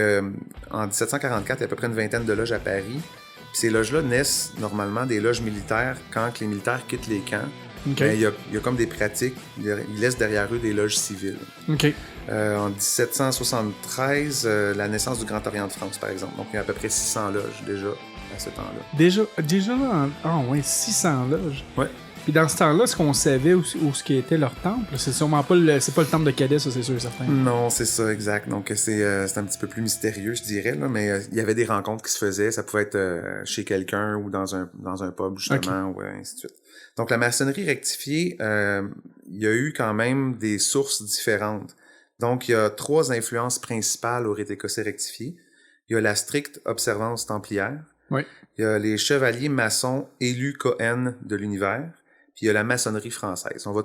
en 1744, il y a à peu près une vingtaine de loges à Paris. Puis ces loges-là naissent normalement des loges militaires quand les militaires quittent les camps. Okay. Il y a comme des pratiques, ils laissent derrière eux des loges civiles. Okay. En 1773, la naissance du Grand Orient de France, par exemple. Donc, il y a à peu près 600 loges déjà à ce temps-là. Déjà ah ouais, 600 loges. Ouais. Puis dans ce temps-là, est-ce qu'on savait où ce qui était leur temple? C'est sûrement pas le temple de Cadet, ça, c'est sûr et certain. Non, c'est ça, exact. Donc, c'est un petit peu plus mystérieux, je dirais, là, mais il y avait des rencontres qui se faisaient. Ça pouvait être chez quelqu'un ou dans un pub, justement, ou ainsi de suite. Donc, la maçonnerie rectifiée, il y a eu quand même des sources différentes. Donc, il y a 3 influences principales au rite écossais rectifié. Il y a la stricte observance templière. Oui. Il y a les chevaliers maçons élus Cohen de l'univers. Puis il y a la maçonnerie française. On va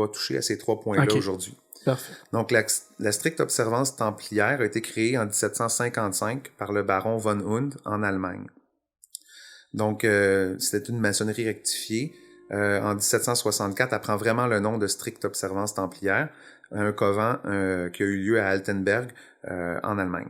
toucher à ces 3 points-là aujourd'hui. Parfait. Donc, la stricte observance templière a été créée en 1755 par le baron von Hund en Allemagne. Donc, c'était une maçonnerie rectifiée. En 1764, elle prend vraiment le nom de stricte observance templière, un couvent qui a eu lieu à Altenberg, en Allemagne.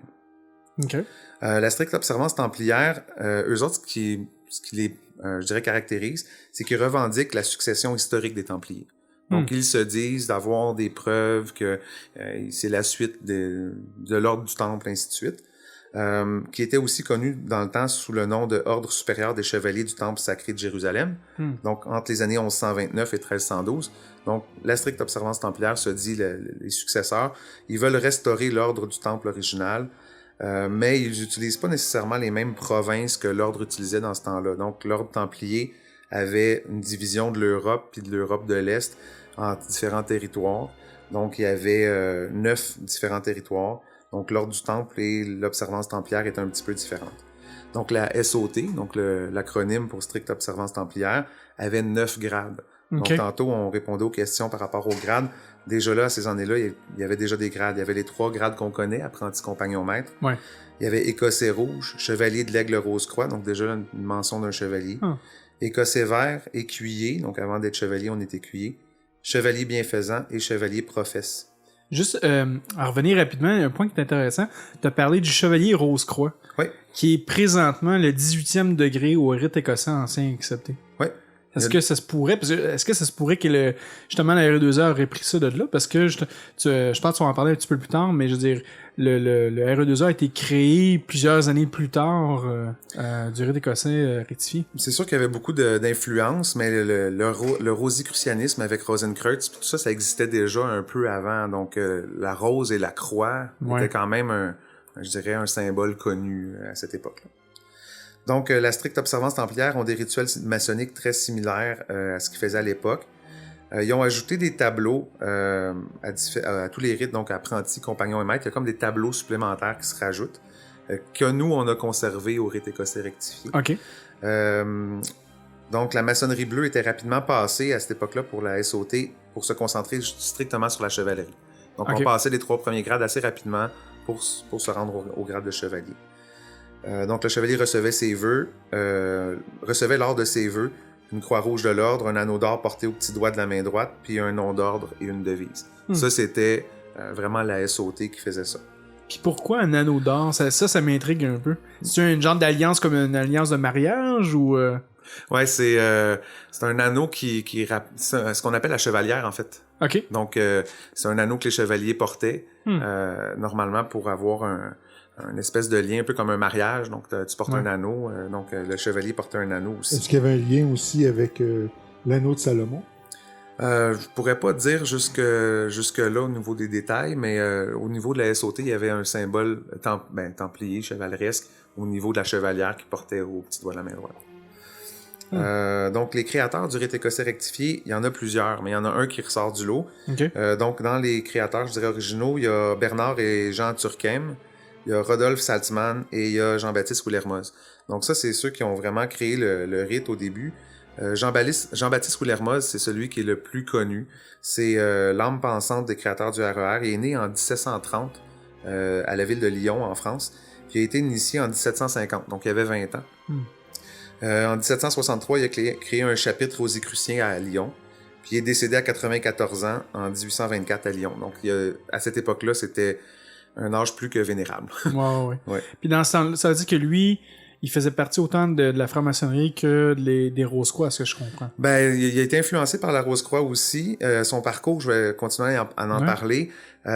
Okay. La stricte observance templière, eux autres, ce qui les, je dirais, caractérise, c'est qu'ils revendiquent la succession historique des Templiers. Donc, ils se disent d'avoir des preuves que c'est la suite de l'ordre du Temple, ainsi de suite, qui était aussi connu dans le temps sous le nom de Ordre supérieur des Chevaliers du Temple sacré de Jérusalem, donc entre les années 1129 et 1312. Donc, la stricte observance templière se dit, les successeurs, ils veulent restaurer l'ordre du Temple original, mais ils n'utilisent pas nécessairement les mêmes provinces que l'ordre utilisait dans ce temps-là. Donc, l'ordre templier avait une division de l'Europe puis de l'Europe de l'Est en différents territoires. Donc, il y avait 9 différents territoires. Donc, l'ordre du Temple et l'observance templière étaient un petit peu différentes. Donc, la SOT, donc l'acronyme pour stricte observance templière, avait 9 grades. Donc, tantôt, on répondait aux questions par rapport aux grades. Déjà là, à ces années-là, il y avait déjà des grades. Il y avait les 3 grades qu'on connaît, apprenti, compagnon, maître. Ouais. Il y avait Écossais rouge, chevalier de l'aigle rose-croix, donc déjà là, une mention d'un chevalier. Écossais vert, écuyer, donc avant d'être chevalier, on était écuyer. Chevalier bienfaisant et chevalier professe. Juste à revenir rapidement, un point qui est intéressant, tu as parlé du chevalier Rose-Croix, qui est présentement le 18e degré au rite écossais ancien accepté. Oui. Est-ce que ça se pourrait, que justement la RE2A aurait pris ça de là? Parce que je pense qu'on va en parler un petit peu plus tard, mais je veux dire, le RE2A a été créé plusieurs années plus tard du rite écossais rectifié. C'est sûr qu'il y avait beaucoup d'influence, mais le rosicrucianisme avec Rosenkreutz, tout ça existait déjà un peu avant. Donc la rose et la croix étaient quand même je dirais un symbole connu à cette époque-là. Donc, la stricte observance templière ont des rituels maçonniques très similaires à ce qu'ils faisaient à l'époque. Ils ont ajouté des tableaux à tous les rites, donc apprentis, compagnons et maîtres. Il y a comme des tableaux supplémentaires qui se rajoutent, que nous, on a conservés au rite écossais rectifié. OK. Donc, la maçonnerie bleue était rapidement passée à cette époque-là pour la SOT pour se concentrer strictement sur la chevalerie. Donc, on passait les 3 premiers grades assez rapidement pour se rendre au grade de chevalier. Donc, le chevalier recevait ses vœux, recevait lors de ses vœux une croix rouge de l'ordre, un anneau d'or porté au petit doigt de la main droite, puis un nom d'ordre et une devise. Ça, c'était vraiment la SOT qui faisait ça. Puis pourquoi un anneau d'or? Ça m'intrigue un peu. C'est une genre d'alliance comme une alliance de mariage ou... Ouais, c'est un anneau qui ce qu'on appelle la chevalière, en fait. OK. Donc, c'est un anneau que les chevaliers portaient, normalement, pour avoir un espèce de lien, un peu comme un mariage. Donc, tu portes un anneau. Donc, le chevalier portait un anneau aussi. Est-ce qu'il y avait un lien aussi avec l'anneau de Salomon? Je pourrais pas dire jusque-là au niveau des détails, mais au niveau de la SOT, il y avait un symbole templier, chevaleresque, au niveau de la chevalière qui portait au petit doigt de la main droite. Donc, les créateurs du rite écossais rectifié, il y en a plusieurs, mais il y en a un qui ressort du lot. Okay. Donc, dans les créateurs, je dirais originaux, il y a Bernard et Jean Turckheim, il y a Rodolphe Saltzman et il y a Jean-Baptiste Willermoz. Donc ça, c'est ceux qui ont vraiment créé le rite au début. Jean-Baptiste Willermoz, c'est celui qui est le plus connu. C'est l'âme pensante des créateurs du RER. Il est né en 1730 à la ville de Lyon, en France. Puis il a été initié en 1750, donc il avait 20 ans. En 1763, il a créé un chapitre rosicrucien à Lyon. Puis il est décédé à 94 ans en 1824 à Lyon. Donc à cette époque-là, c'était un âge plus que vénérable. Ouais. Puis dans ce temps-là, ça veut dire que lui, il faisait partie autant de la franc-maçonnerie que des Rose-Croix, ce que je comprends. Ben, il a été influencé par la Rose-Croix aussi. Son parcours, je vais continuer à en parler.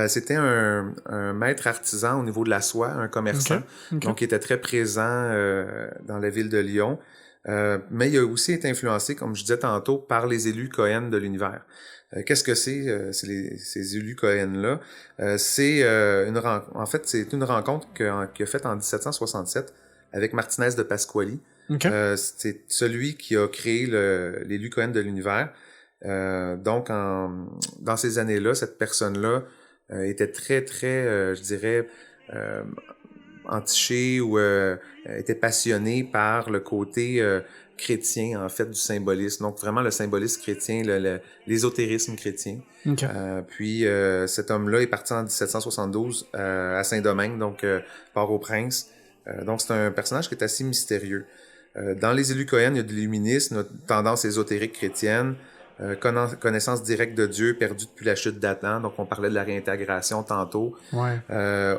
C'était un maître artisan au niveau de la soie, un commerçant. Okay. Donc, il était très présent dans la ville de Lyon. Mais il a aussi été influencé, comme je disais tantôt, par les élus Cohen de l'univers. Qu'est-ce que c'est ces élus Cohen-là? C'est une rencontre qu'il a faite en 1767 avec Martinez de Pasquali. Okay. C'est celui qui a créé l'élu Cohen de l'univers. Donc, dans ces années-là, cette personne-là était très, très, je dirais, entichée ou était passionnée par le côté chrétien, en fait, du symbolisme. Donc, vraiment le symbolisme chrétien, l'ésotérisme chrétien. Okay. Puis, cet homme-là est parti en 1772 à Saint-Domingue, donc Port-au-Prince. Donc, c'est un personnage qui est assez mystérieux. Dans les élus Cohen, il y a de l'illuminisme, une tendance ésotérique chrétienne. connaissance directe de Dieu perdue depuis la chute d'Adam. Donc, on parlait de la réintégration tantôt. Ouais.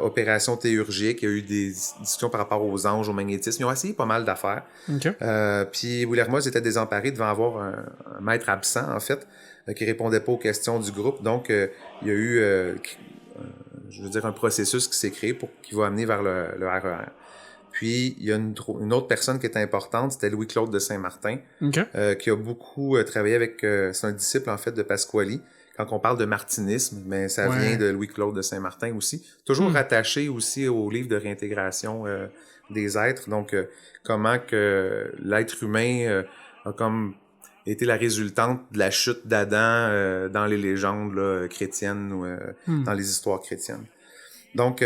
Opération théurgique. Il y a eu des discussions par rapport aux anges, au magnétisme. Ils ont essayé pas mal d'affaires. OK. Puis Willermoz était désemparé devant avoir un maître absent, en fait, qui répondait pas aux questions du groupe. Donc, il y a eu, je veux dire, un processus qui s'est créé qui va amener vers le RER. Puis, il y a une autre personne qui est importante, c'était Louis-Claude de Saint-Martin, qui a beaucoup travaillé avec... c'est un disciple, en fait, de Pasquali. Quand on parle de martinisme, mais ça vient de Louis-Claude de Saint-Martin aussi. Toujours rattaché aussi au livre de réintégration des êtres. Donc, comment que l'être humain a comme été la résultante de la chute d'Adam dans les légendes là, chrétiennes ou dans les histoires chrétiennes. Donc...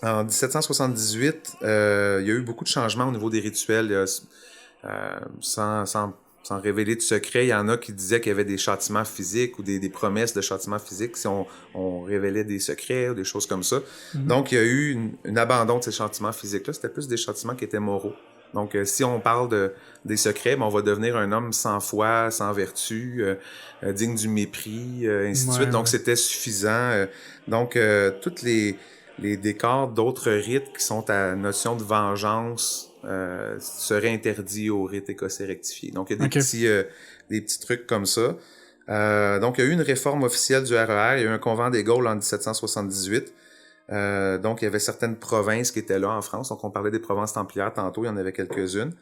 en 1778, il y a eu beaucoup de changements au niveau des rituels. Sans révéler de secret, il y en a qui disaient qu'il y avait des châtiments physiques ou des promesses de châtiments physiques si on révélait des secrets ou des choses comme ça. Donc, il y a eu un abandon de ces châtiments physiques-là. C'était plus des châtiments qui étaient moraux. Donc, si on parle des secrets, on va devenir un homme sans foi, sans vertu, digne du mépris, ainsi de suite. Donc, c'était suffisant. Donc, toutes les décors d'autres rites qui sont à notion de vengeance seraient interdits aux rites écossais rectifiés. Donc, il y a des petits trucs comme ça. Donc, il y a eu une réforme officielle du RER. Il y a eu un convent des Gaules en 1778. Donc, il y avait certaines provinces qui étaient là en France. Donc, on parlait des provinces templières tantôt. Il y en avait quelques-unes.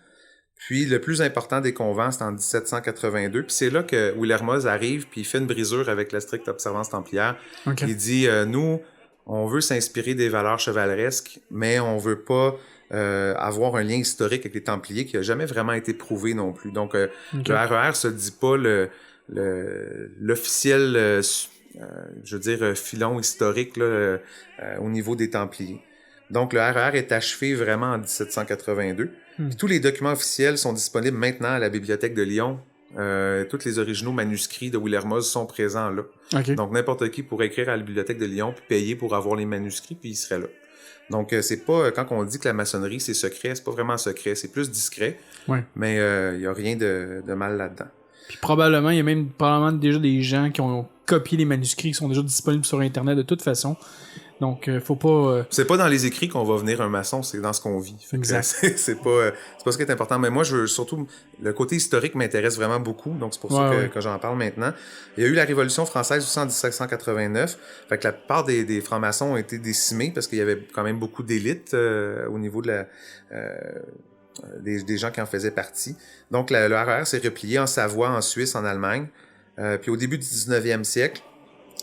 Puis, le plus important des convents, c'est en 1782. Puis, c'est là que Willermoz arrive puis il fait une brisure avec la stricte observance templière. Il dit, nous... on veut s'inspirer des valeurs chevaleresques, mais on veut pas avoir un lien historique avec les Templiers qui a jamais vraiment été prouvé non plus. Donc, le RER se dit pas l'officiel, je veux dire, filon historique là, au niveau des Templiers. Donc, le RER est achevé vraiment en 1782. Puis, tous les documents officiels sont disponibles maintenant à la Bibliothèque de Lyon. Tous les originaux manuscrits de Willermoz sont présents là. Donc, n'importe qui pourrait écrire à la Bibliothèque de Lyon puis payer pour avoir les manuscrits, puis il serait là. Donc, c'est pas... quand on dit que la maçonnerie, c'est secret, c'est pas vraiment secret. C'est plus discret, mais il y a rien de mal là-dedans. Puis probablement, il y a même déjà des gens qui ont copié les manuscrits qui sont déjà disponibles sur Internet de toute façon. Donc, faut pas... C'est pas dans les écrits qu'on va venir un maçon, c'est dans ce qu'on vit. Exact. C'est pas ce qui est important. Mais moi, surtout, le côté historique m'intéresse vraiment beaucoup. Donc, c'est pour ça que j'en parle maintenant. Il y a eu la Révolution française aussi en 1789. Fait que la plupart des francs-maçons ont été décimés parce qu'il y avait quand même beaucoup d'élites au niveau de des gens qui en faisaient partie. Donc, le RER s'est replié en Savoie, en Suisse, en Allemagne. Puis au début du 19e siècle,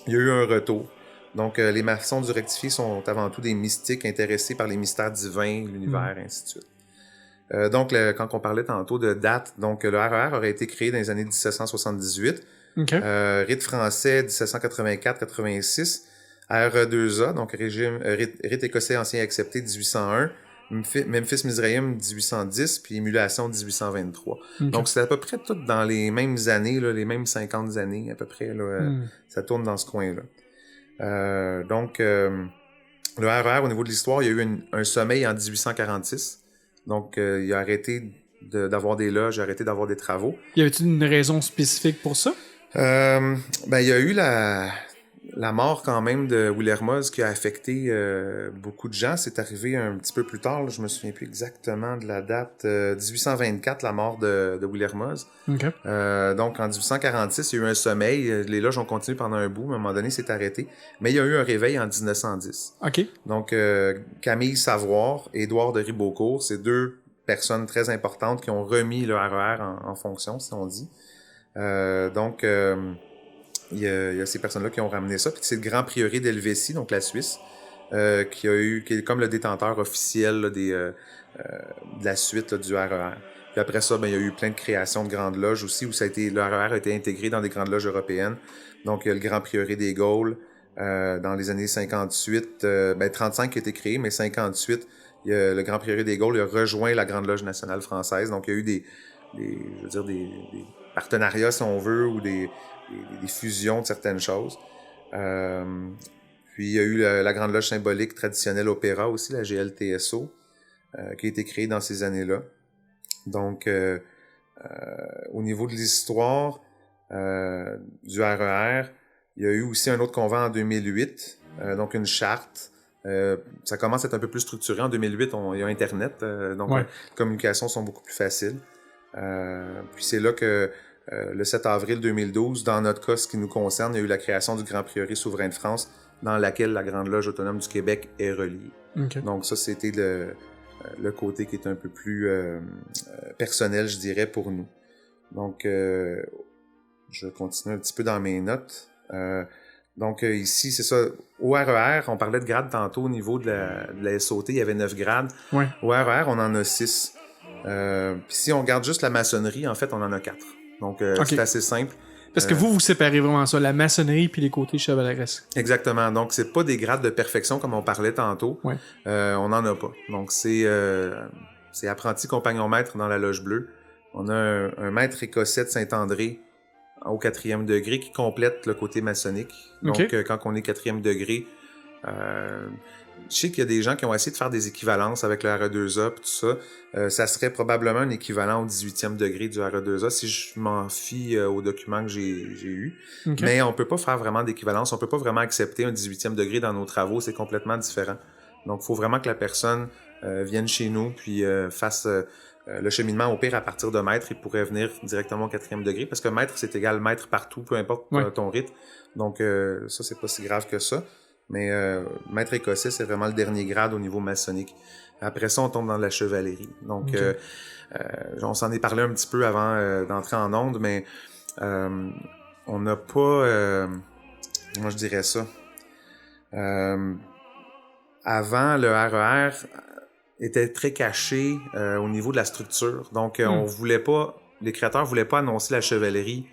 il y a eu un retour. Donc, les maçons du rectifié sont avant tout des mystiques intéressés par les mystères divins, l'univers, ainsi de suite. Donc, quand on parlait tantôt de date, donc le RER aurait été créé dans les années 1778. Rite français 1784-86. RE2A, donc rite écossais ancien accepté 1801. Memphis Mizraïm 1810, puis Émulation 1823. Donc, c'est à peu près tout dans les mêmes années, là, les mêmes 50 années à peu près. Là, ça tourne dans ce coin-là. Donc, le RER, au niveau de l'histoire, il y a eu un sommeil en 1846. Donc, il a arrêté d'avoir des loges, il a arrêté d'avoir des travaux. Y avait-il une raison spécifique pour ça? Il y a eu la mort quand même de Willermoz qui a affecté beaucoup de gens. C'est arrivé un petit peu plus tard, là, je me souviens plus exactement de la date. 1824, la mort de Willermoz. Donc en 1846, il y a eu un sommeil. Les loges ont continué pendant un bout, mais à un moment donné, c'est arrêté. Mais il y a eu un réveil en 1910. Donc Camille Savoir et Édouard de Ribeaucourt, c'est deux personnes très importantes qui ont remis le RER en fonction, si on dit. Donc... il y a ces personnes-là qui ont ramené ça. Puis c'est le Grand Prieuré d'Helvétie, donc la Suisse, qui est comme le détenteur officiel là, de la suite là, du RER. Puis après ça, il y a eu plein de créations de grandes loges aussi, où le RER a été intégré dans des grandes loges européennes. Donc il y a le Grand Prieuré des Gaules, dans les années 58, 35 qui a été créé, mais 58, il y a le Grand Prieuré des Gaules a rejoint la Grande Loge nationale française. Donc il y a eu des partenariats, si on veut, ou des fusions de certaines choses. Puis il y a eu la Grande Loge symbolique traditionnelle opéra aussi, la GLTSO, qui a été créée dans ces années-là. Donc, au niveau de l'histoire, du RER. Il y a eu aussi un autre convent en 2008, donc une charte. Ça commence à être un peu plus structuré. En 2008, il y a Internet, donc les communications sont beaucoup plus faciles. Puis c'est là que le 7 avril 2012, dans notre cas, ce qui nous concerne, il y a eu la création du Grand Prieuré souverain de France, dans laquelle la Grande Loge autonome du Québec est reliée. Okay. Donc ça, c'était le côté qui est un peu plus personnel, je dirais, pour nous. Donc, je continue un petit peu dans mes notes. Donc ici, c'est ça. Au RER, on parlait de grades tantôt au niveau de la SOT, il y avait 9 grades. Ouais. Au RER, on en a 6. Puis si on regarde juste la maçonnerie, en fait, on en a 4. Donc c'est assez simple. Parce que vous séparez vraiment ça, la maçonnerie puis les côtés chevaleresques. Exactement. Donc c'est pas des grades de perfection comme on parlait tantôt. Ouais. On n'en a pas. Donc c'est apprenti compagnon maître dans la loge bleue. On a un maître écossais de Saint-André au 4e degré qui complète le côté maçonnique. Donc, quand on est 4e degré, je sais qu'il y a des gens qui ont essayé de faire des équivalences avec le RE2A et tout ça. Ça serait probablement un équivalent au 18e degré du RE2A si je m'en fie au document que j'ai eu. Okay. Mais on peut pas faire vraiment d'équivalence. On peut pas vraiment accepter un 18e degré dans nos travaux. C'est complètement différent. Donc, il faut vraiment que la personne vienne chez nous puis fasse... le cheminement, au pire, à partir de maître, il pourrait venir directement au 4e degré, parce que maître, c'est égal maître partout, peu importe ton rythme. Donc, ça, c'est pas si grave que ça. Mais maître écossais, c'est vraiment le dernier grade au niveau maçonnique. Après ça, on tombe dans la chevalerie. Donc, on s'en est parlé un petit peu avant d'entrer en onde, mais on n'a pas... moi, je dirais ça. Avant, le RER... était très caché au niveau de la structure. Donc, on voulait pas... Les créateurs voulaient pas annoncer la chevalerie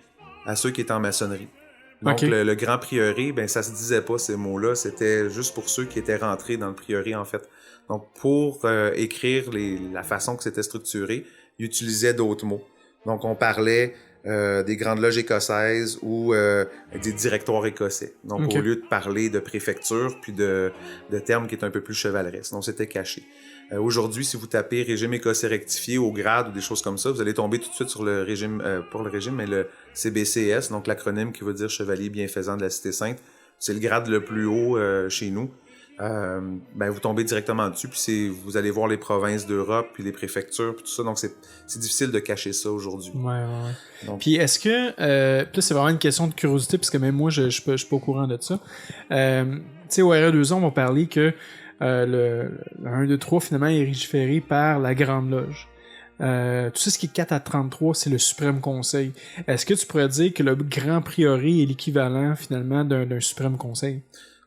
à ceux qui étaient en maçonnerie. Donc, le grand prieuré, ben ça se disait pas, ces mots-là. C'était juste pour ceux qui étaient rentrés dans le prieuré, en fait. Donc, pour écrire la façon que c'était structuré, ils utilisaient d'autres mots. Donc, on parlait des grandes loges écossaises ou des directoires écossais. Donc, au lieu de parler de préfecture puis de termes qui étaient un peu plus chevaleresques. Donc, c'était caché. Aujourd'hui, si vous tapez régime écossais rectifié au grade ou des choses comme ça, vous allez tomber tout de suite sur le régime, pas le régime, mais le CBCS, donc l'acronyme qui veut dire Chevalier bienfaisant de la Cité Sainte. C'est le grade le plus haut chez nous. Ben vous tombez directement dessus, puis vous allez voir les provinces d'Europe, puis les préfectures, puis tout ça. Donc c'est difficile de cacher ça aujourd'hui. Ouais. Donc... Puis est-ce que, là c'est vraiment une question de curiosité, parce que même moi je suis pas au courant de ça. Tu sais, au RE2A, on va parler que le 1, 2, 3, finalement, est légiféré par la Grande Loge. Tout ça, ce qui est 4 à 33, c'est le Suprême Conseil. Est-ce que tu pourrais dire que le Grand Prieuré est l'équivalent, finalement, d'un Suprême Conseil?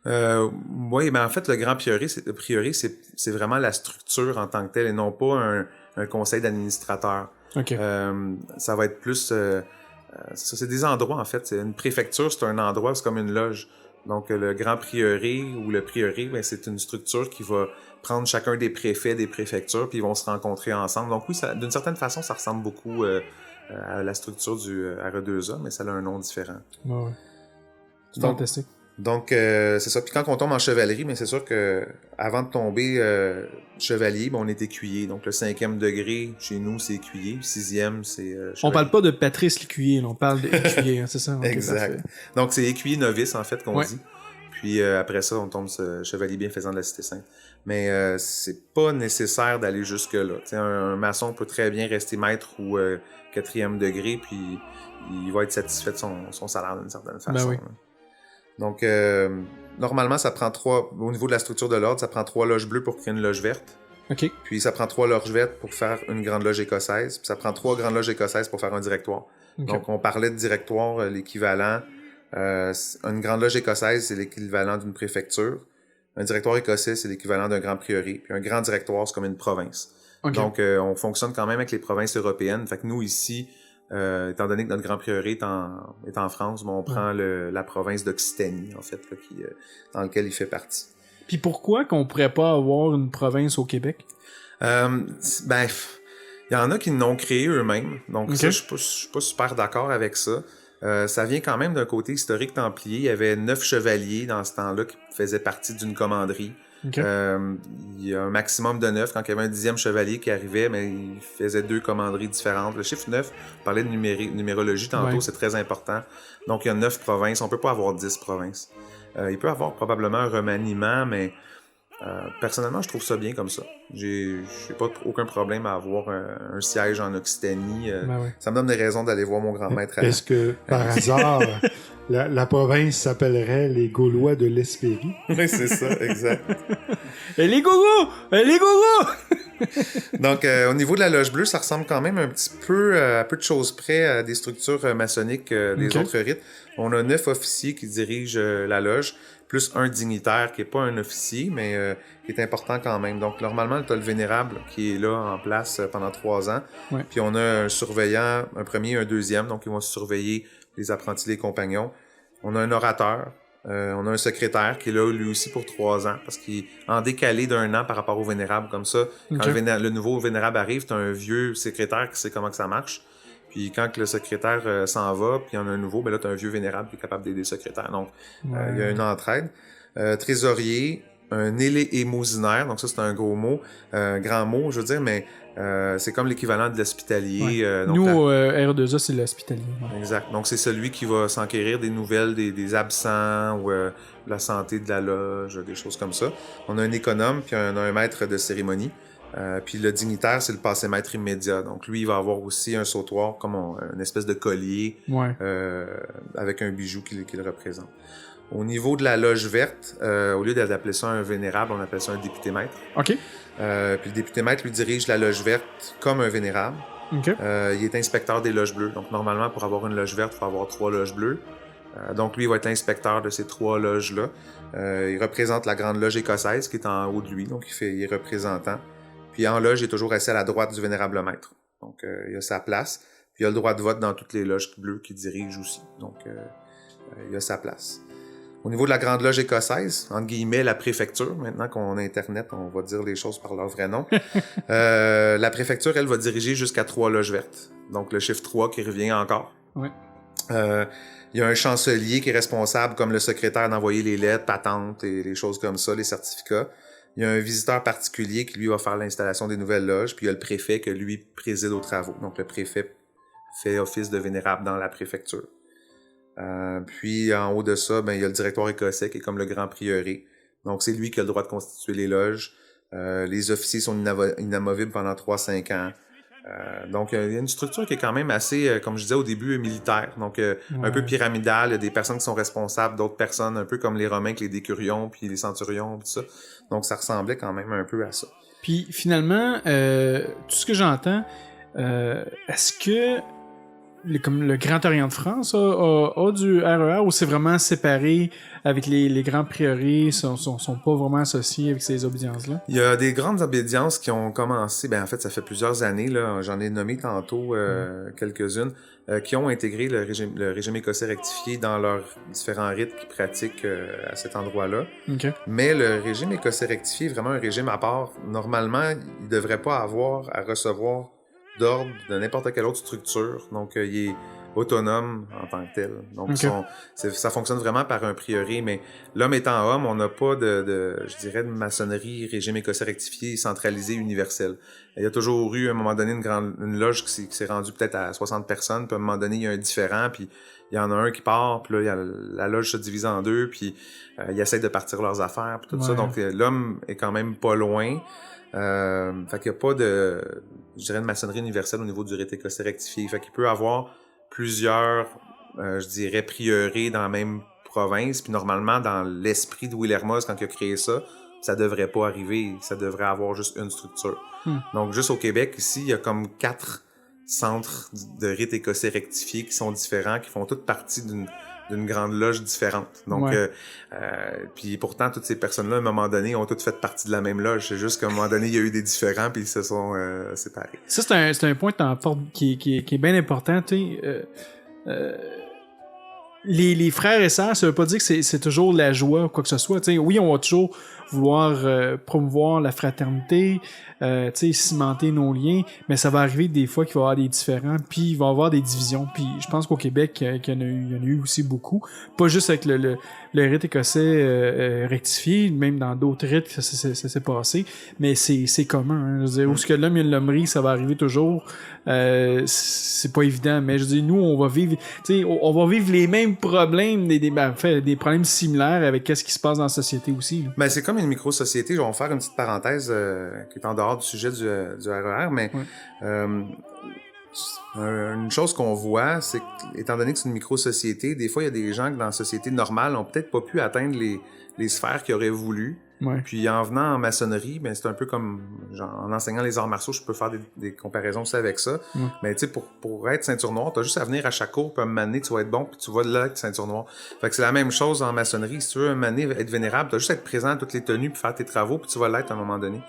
Oui, mais en fait, le Grand Prieuré, c'est vraiment la structure en tant que telle et non pas un conseil d'administrateurs. Okay. Ça va être plus... c'est des endroits, en fait. Une préfecture, c'est un endroit, c'est comme une loge. Donc, le Grand Prieuré ou le Prieuré, ben, c'est une structure qui va prendre chacun des préfets, des préfectures, puis ils vont se rencontrer ensemble. Donc oui, d'une certaine façon, ça ressemble beaucoup à la structure du RE2A, mais ça a un nom différent. Ouais. C'est fantastique. Donc, c'est ça. Puis quand on tombe en chevalerie, mais c'est sûr que avant de tomber chevalier, ben, on est écuyer. Donc, le 5e degré, chez nous, c'est écuyer. Le 6e, c'est chevalier. On parle pas de Patrice l'écuyer, on parle d'écuyer, hein, c'est ça? Okay, exact. Parfait. Donc, c'est écuyer novice, en fait, qu'on dit. Puis après ça, on tombe ce chevalier bienfaisant de la Cité Sainte. Mais c'est pas nécessaire d'aller jusque-là. Un maçon peut très bien rester maître ou 4e degré, puis il va être satisfait de son salaire d'une certaine façon. Ben oui. Donc, normalement, ça prend 3... Au niveau de la structure de l'ordre, ça prend 3 loges bleues pour créer une loge verte. OK. Puis ça prend 3 loges vertes pour faire une grande loge écossaise. Puis ça prend 3 grandes loges écossaises pour faire un directoire. Okay. Donc, on parlait de directoire, l'équivalent. Une grande loge écossaise, c'est l'équivalent d'une préfecture. Un directoire écossais, c'est l'équivalent d'un grand prieuré. Puis un grand directoire, c'est comme une province. Okay. Donc, on fonctionne quand même avec les provinces européennes. Fait que nous, ici... étant donné que notre grand prieuré est en France, bon, on prend la province d'Occitanie, en fait, là, dans laquelle il fait partie. Puis pourquoi qu'on pourrait pas avoir une province au Québec? Ben, il y en a qui l'ont créé eux-mêmes. Donc ça, je suis pas super d'accord avec ça. Ça vient quand même d'un côté historique templier. Il y avait 9 chevaliers dans ce temps-là qui faisaient partie d'une commanderie. Ok. Il y a un maximum de 9. Quand il y avait un 10e chevalier qui arrivait, mais il faisait 2 commanderies différentes. Le chiffre 9, on parlait de numérologie tantôt, Ouais. c'est très important. Donc il y a 9 provinces, on peut pas avoir 10 provinces. Il peut y avoir probablement un remaniement, mais personnellement, je trouve ça bien comme ça. J'ai pas aucun problème à avoir un siège en Occitanie. Ben ouais. Ça me donne des raisons d'aller voir mon grand-maître. Est-ce que, par hasard, la province s'appellerait les Gaulois de l'Hespérie? Oui, c'est ça, exact. Et les gogos! Les gogos! Donc, au niveau de la loge bleue, ça ressemble quand même un petit peu, à peu de choses près à des structures maçonniques des Ok. autres rites. On a 9 officiers qui dirigent la loge, plus un dignitaire qui est pas un officier, mais qui est important quand même. Donc, normalement, tu as le vénérable qui est là en place pendant 3 ans. Ouais. Puis on a un surveillant, un premier et un deuxième, donc ils vont surveiller les apprentis, les compagnons. On a un orateur. On a un secrétaire qui est là lui aussi pour 3 ans parce qu'il est en décalé d'1 an par rapport au vénérable. Comme ça, quand Ok. le nouveau vénérable arrive, tu as un vieux secrétaire qui sait comment que ça marche. Puis quand que le secrétaire s'en va, puis il y en a un nouveau, ben là, tu as un vieux vénérable qui est capable d'aider le secrétaire. Donc, il y a une entraide. Trésorier, un élémosinaire, donc ça, c'est un gros mot, un grand mot, je veux dire, mais c'est comme l'équivalent de l'hospitalier. Donc, Nous, R2A, c'est l'hospitalier. Ouais. exact. Donc, c'est celui qui va s'enquérir des nouvelles des absents ou la santé de la loge, des choses comme ça. On a un économe, puis on a un maître de cérémonie. Puis le dignitaire, c'est le passé-maître immédiat. Donc, lui, il va avoir aussi un sautoir, comme une espèce de collier Ouais. avec un bijou qui le représente. Au niveau de la loge verte, au lieu d'appeler ça un vénérable, on appelle ça un député-maître. OK. Puis le député-maître lui dirige la loge verte comme un vénérable. OK. Il est inspecteur des loges bleues. Donc, normalement, pour avoir une loge verte, il faut avoir 3 loges bleues. Donc, lui, il va être inspecteur de ces 3 loges-là. Il représente la grande loge écossaise qui est en haut de lui. Donc, il est représentant. Puis, en loge, il est toujours assis à la droite du vénérable maître. Donc, il a sa place. Puis, il a le droit de vote dans toutes les loges bleues qu'il dirige aussi. Donc, il a sa place. Au niveau de la grande loge écossaise, entre guillemets, la préfecture, maintenant qu'on a Internet, on va dire les choses par leur vrai nom. La préfecture, elle, va diriger jusqu'à 3 loges vertes. Donc, le chiffre 3 qui revient encore. Ouais. Il y a un chancelier qui est responsable, comme le secrétaire, d'envoyer les lettres, patentes et les choses comme ça, les certificats. Il y a un visiteur particulier qui, lui, va faire l'installation des nouvelles loges. Puis, il y a le préfet qui, lui, préside aux travaux. Donc, le préfet fait office de vénérable dans la préfecture. Puis, en haut de ça, ben, il y a le directoire écossais qui est comme le grand prieuré. Donc, c'est lui qui a le droit de constituer les loges. Les officiers sont inamovibles pendant 3-5 ans. Donc, il y a une structure qui est quand même assez, comme je disais au début, militaire. Donc, un peu pyramidale. Il y a des personnes qui sont responsables, d'autres personnes, un peu comme les Romains avec les décurions, puis les centurions, tout ça. Donc, ça ressemblait quand même un peu à ça. Puis finalement, tout ce que j'entends, est-ce que comme le Grand Orient de France a du RER ou c'est vraiment séparé avec les grands prieurés, sont pas vraiment associés avec ces obédiences-là? Il y a des grandes obédiences qui ont commencé, ben en fait, ça fait plusieurs années, là, j'en ai nommé tantôt quelques-unes, qui ont intégré le régime écossais rectifié dans leurs différents rites qu'ils pratiquent à cet endroit-là. OK. Mais le régime écossais rectifié est vraiment un régime à part. Normalement, il ne devrait pas avoir à recevoir d'ordre de n'importe quelle autre structure. Donc, il est autonome en tant que tel. Donc, Okay. ça fonctionne vraiment par un prieuré, mais l'homme étant homme, on n'a pas je dirais, de maçonnerie, régime écossais rectifié, centralisé, universel. Il y a toujours eu, à un moment donné, une loge qui s'est rendue peut-être à 60 personnes, puis à un moment donné, il y a un différent, puis il y en a un qui part, puis là, la loge se divise en deux, puis ils essaient de partir leurs affaires, puis tout ça. Donc, l'homme est quand même pas loin. Fait qu'il n'y a pas je dirais, de maçonnerie universelle au niveau du rite écossais rectifié. Fait qu'il peut avoir plusieurs, je dirais, prieurés dans la même province. Puis normalement, dans l'esprit de Will Hermos, quand il a créé ça, ça devrait pas arriver. Ça devrait avoir juste une structure. Donc, juste au Québec, ici, il y a comme 4 centres de rite écossais rectifié qui sont différents, qui font toutes partie d'une grande loge différente. Donc, puis pourtant, toutes ces personnes-là, à un moment donné, ont toutes fait partie de la même loge. C'est juste qu'à un moment donné, il y a eu des différends, puis ils se sont séparés. Ça, c'est un point qui est bien important, tu sais. les frères et sœurs, ça veut pas dire que c'est toujours la joie ou quoi que ce soit. T'sais, oui, on va toujours vouloir promouvoir la fraternité, cimenter nos liens, mais ça va arriver des fois qu'il va y avoir des différends, puis il va y avoir des divisions. Puis je pense qu'au Québec, il y en a eu aussi beaucoup. Pas juste avec le rite écossais rectifié, même dans d'autres rites, ça s'est passé, mais c'est commun. Hein. Je veux dire, où est-ce que l'homme et l'hommerie, ça va arriver toujours. C'est pas évident, mais je dis nous on va vivre les mêmes problèmes, des problèmes similaires avec ce qui se passe dans la société aussi. Ben, c'est comme une micro-société. Je vais faire une petite parenthèse qui est en dehors du sujet du RER, mais une chose qu'on voit, c'est qu'étant donné que c'est une micro-société, des fois, il y a des gens qui, dans la société normale, ont peut-être pas pu atteindre les sphères qu'ils auraient voulu. Ouais. Puis en venant en maçonnerie, ben c'est un peu comme en enseignant les arts martiaux, je peux faire des comparaisons aussi avec ça. Mais tu sais, pour être ceinture noire, t'as juste à venir à chaque cours, puis à un moment donné, tu vas être bon, puis tu vas là être ceinture noire. Fait que c'est la même chose en maçonnerie. Si tu veux un moment donné être vénérable, t'as juste à être présent à toutes les tenues, puis faire tes travaux, puis tu vas l'être à un moment donné.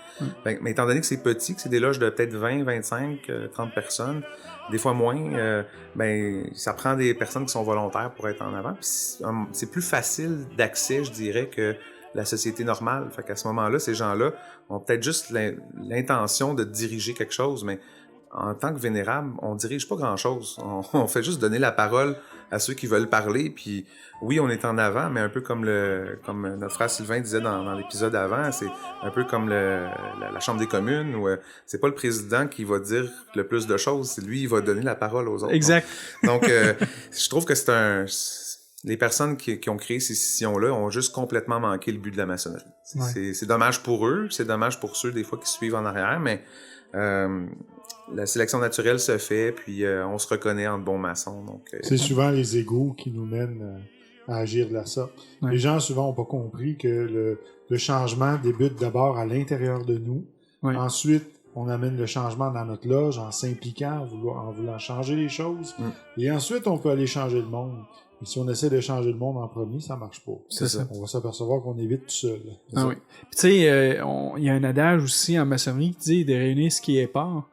Fait que, mais étant donné que c'est petit, que c'est des loges de peut-être 20, 25, 30 personnes, des fois moins, ben ça prend des personnes qui sont volontaires pour être en avant. Puis c'est plus facile d'accès, je dirais, que la société normale. Fait qu'à ce moment-là, ces gens-là ont peut-être juste l'intention de diriger quelque chose, mais en tant que vénérable, on dirige pas grand-chose. On fait juste donner la parole à ceux qui veulent parler, puis oui, on est en avant, mais un peu comme notre frère Sylvain disait dans l'épisode avant, c'est un peu comme la Chambre des communes, où c'est pas le président qui va dire le plus de choses, c'est lui, il va donner la parole aux autres. Exact. Donc je trouve que les personnes qui ont créé ces scissions-là ont juste complètement manqué le but de la maçonnerie. Ouais. C'est dommage pour eux, c'est dommage pour ceux des fois qui suivent en arrière, mais la sélection naturelle se fait, puis on se reconnaît en bons maçons. Donc, c'est souvent les égos qui nous mènent à agir de la sorte. Ouais. Les gens souvent n'ont pas compris que le changement débute d'abord à l'intérieur de nous. Ouais. Ensuite, on amène le changement dans notre loge en s'impliquant, en voulant changer les choses. Et ensuite, on peut aller changer le monde. Et si on essaie de changer le monde en premier, ça marche pas. C'est ça. On va s'apercevoir qu'on est vite tout seul. Ah oui. Puis tu sais, il y a un adage aussi en maçonnerie qui dit de réunir ce qui est part.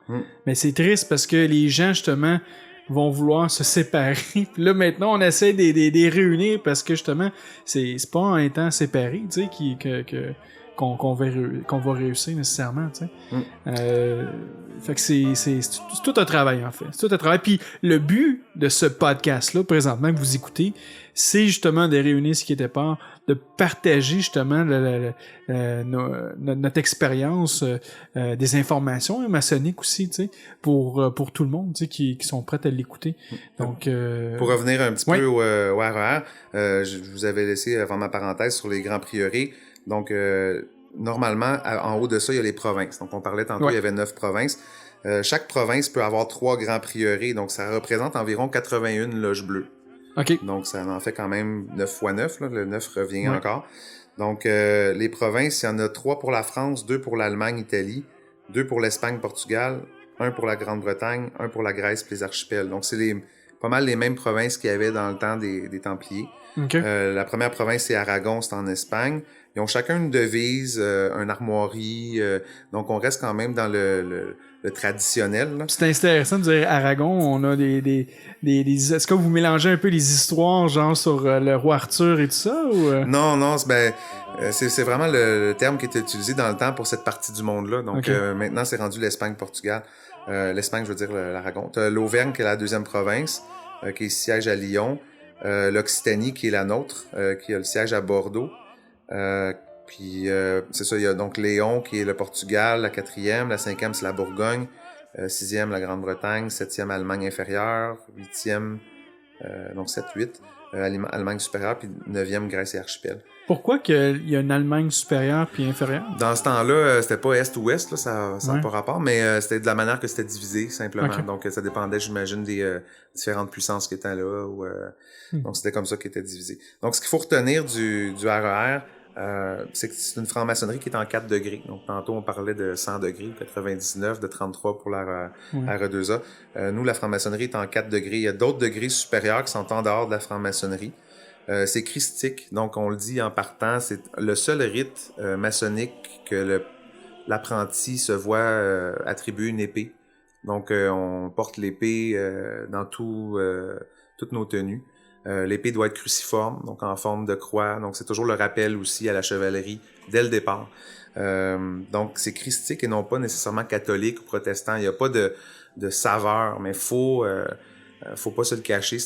Mais c'est triste parce que les gens, justement, vont vouloir se séparer. Puis là, maintenant, on essaie de les réunir parce que, justement, c'est pas en étant séparés, tu sais, qu'on va réussir nécessairement, tu sais. Fait que c'est tout un travail, en fait. C'est tout un travail. Puis le but de ce podcast-là, présentement, que vous écoutez, c'est justement de réunir ce qui était pas, de partager justement notre expérience, des informations maçonniques aussi, tu sais, pour tout le monde, tu sais, qui sont prêts à l'écouter. Donc, pour revenir un petit peu au RER, je vous avais laissé avant ma parenthèse sur les grands prieurés. Donc, normalement, en haut de ça, il y a les provinces. Donc, on parlait tantôt, il y avait 9 provinces. Chaque province peut avoir 3 grands prieurés. Donc, ça représente environ 81 loges bleues. OK. Donc, ça en fait quand même 9 x 9. Là. Le 9 revient encore. Donc, les provinces, il y en a 3 pour la France, 2 pour l'Allemagne, Italie, 2 pour l'Espagne, Portugal, 1 pour la Grande-Bretagne, 1 pour la Grèce et les archipels. Donc, c'est pas mal les mêmes provinces qu'il y avait dans le temps des Templiers. Okay. La première province, c'est Aragon, c'est en Espagne. Ils ont chacun une devise, un armoirie. Donc, on reste quand même dans le traditionnel. Là. C'est intéressant de dire Aragon. On a des est-ce que vous mélangez un peu les histoires, genre sur le roi Arthur et tout ça? Ou Non, c'est vraiment le terme qui était utilisé dans le temps pour cette partie du monde-là. Donc, maintenant, c'est rendu l'Espagne-Portugal. L'Espagne, je veux dire l'Aragon. T'as l'Auvergne, qui est la deuxième province, qui siège à Lyon. L'Occitanie, qui est la nôtre, qui a le siège à Bordeaux. Puis c'est ça, il y a donc Léon qui est le Portugal, la 4e, la 5e c'est la Bourgogne, 6e la Grande-Bretagne, 7e Allemagne inférieure, 8e, donc 7-8, Allemagne supérieure, puis 9e Grèce et archipel. Pourquoi qu'il y a une Allemagne supérieure puis inférieure? Dans ce temps-là, c'était pas Est ou Ouest, là, ça n'a pas rapport, mais c'était de la manière que c'était divisé, simplement. Okay. Donc ça dépendait, j'imagine, des différentes puissances qui étaient là. Donc c'était comme ça qu'il était divisé. Donc ce qu'il faut retenir du RER, c'est que c'est une franc-maçonnerie qui est en 4 degrés. Donc, tantôt, on parlait de 100 degrés, 99, de 33 pour la RE2A. Nous, la franc-maçonnerie est en 4 degrés. Il y a d'autres degrés supérieurs qui sont en dehors de la franc-maçonnerie. C'est christique. Donc, on le dit en partant, c'est le seul rite maçonnique que l'apprenti se voit attribuer une épée. Donc, on porte l'épée dans toutes nos tenues. L'épée doit être cruciforme, donc en forme de croix. Donc c'est toujours le rappel aussi à la chevalerie dès le départ. Donc c'est christique et non pas nécessairement catholique ou protestant. Il n'y a pas de saveur, mais faut pas se le cacher.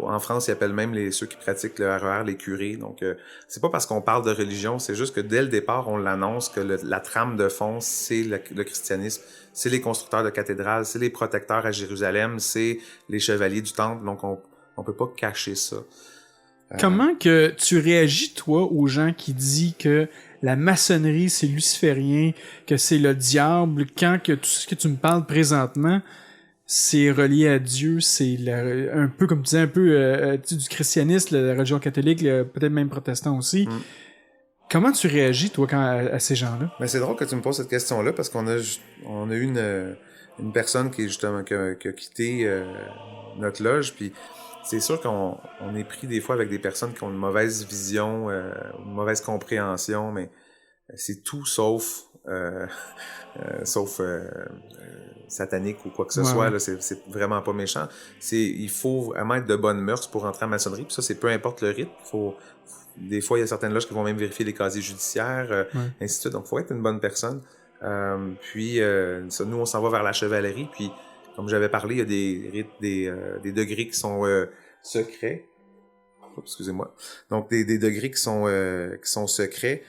En France, ils appellent même ceux qui pratiquent le RER les curés. Donc c'est pas parce qu'on parle de religion, c'est juste que dès le départ, on l'annonce que la trame de fond, c'est le christianisme, c'est les constructeurs de cathédrales, c'est les protecteurs à Jérusalem, c'est les chevaliers du temple. Donc on peut pas cacher ça. Comment que tu réagis, toi, aux gens qui disent que la maçonnerie, c'est luciférien, que c'est le diable, quand que tout ce que tu me parles présentement, c'est relié à Dieu, c'est un peu, comme tu disais, un peu du christianisme, la religion catholique, peut-être même protestant aussi. Comment tu réagis, toi, à ces gens-là? Ben, c'est drôle que tu me poses cette question-là, parce qu'on a eu une personne qui a quitté notre loge, puis c'est sûr qu'on est pris des fois avec des personnes qui ont une mauvaise vision, une mauvaise compréhension, mais c'est tout sauf satanique ou quoi que ce soit. Là, c'est vraiment pas méchant. Il faut vraiment être de bonne mœurs pour entrer en maçonnerie. Puis ça, c'est peu importe le rite. Des fois, il y a certaines loges qui vont même vérifier les casiers judiciaires, ainsi de suite. Donc, il faut être une bonne personne. Puis, nous, on s'en va vers la chevalerie. Puis, comme j'avais parlé, il y a des rites, des degrés qui sont secrets. Oh, excusez-moi. Donc, des degrés qui sont secrets,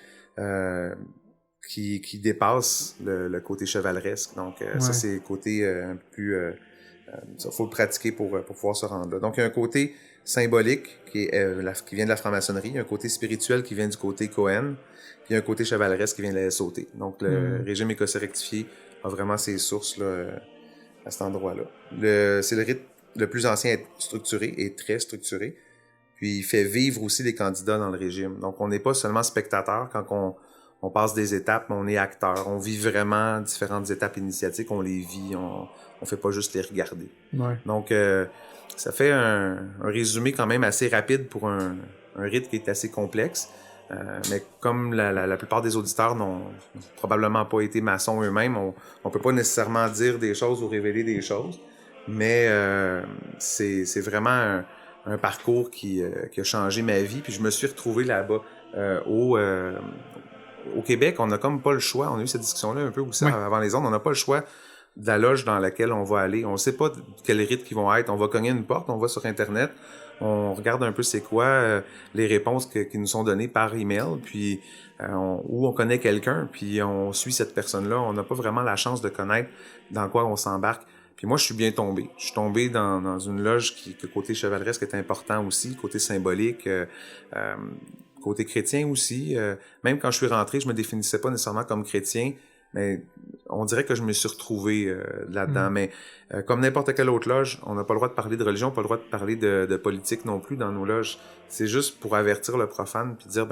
qui dépassent le côté chevaleresque. Donc, ça, c'est le côté un peu plus... ça, faut le pratiquer pour pouvoir se rendre là. Donc, il y a un côté symbolique qui vient de la franc-maçonnerie, il y a un côté spirituel qui vient du côté Cohen, puis il y a un côté chevaleresque qui vient de la SOT. Donc, le régime écossais rectifié a vraiment ses sources là, à cet endroit-là. C'est le rite le plus ancien à être structuré et très structuré. Puis, il fait vivre aussi les candidats dans le régime. Donc, on n'est pas seulement spectateur quand on passe des étapes, mais on est acteur. On vit vraiment différentes étapes initiatiques, on les vit, on fait pas juste les regarder. Ouais. Donc, ça fait un résumé quand même assez rapide pour un rite qui est assez complexe. Mais comme la plupart des auditeurs n'ont probablement pas été maçons eux-mêmes, on peut pas nécessairement dire des choses ou révéler des choses. Mais c'est vraiment un parcours qui a changé ma vie. Puis je me suis retrouvé là-bas au Québec, on n'a comme pas le choix. On a eu cette discussion-là un peu aussi avant les ondes. On n'a pas le choix de la loge dans laquelle on va aller. On ne sait pas quels rites qui vont être. On va cogner une porte, on va sur Internet, on regarde un peu c'est quoi les réponses qui nous sont données par email, puis ou on connaît quelqu'un, puis on suit cette personne-là. On n'a pas vraiment la chance de connaître dans quoi on s'embarque. Puis moi, je suis bien tombé. Je suis tombé dans une loge que côté chevaleresque est important aussi, côté symbolique, côté chrétien aussi. Même quand je suis rentré, je me définissais pas nécessairement comme chrétien, mais on dirait que je me suis retrouvé là-dedans. Mais comme n'importe quelle autre loge, on n'a pas le droit de parler de religion, pas le droit de parler de politique non plus dans nos loges. C'est juste pour avertir le profane puis dire,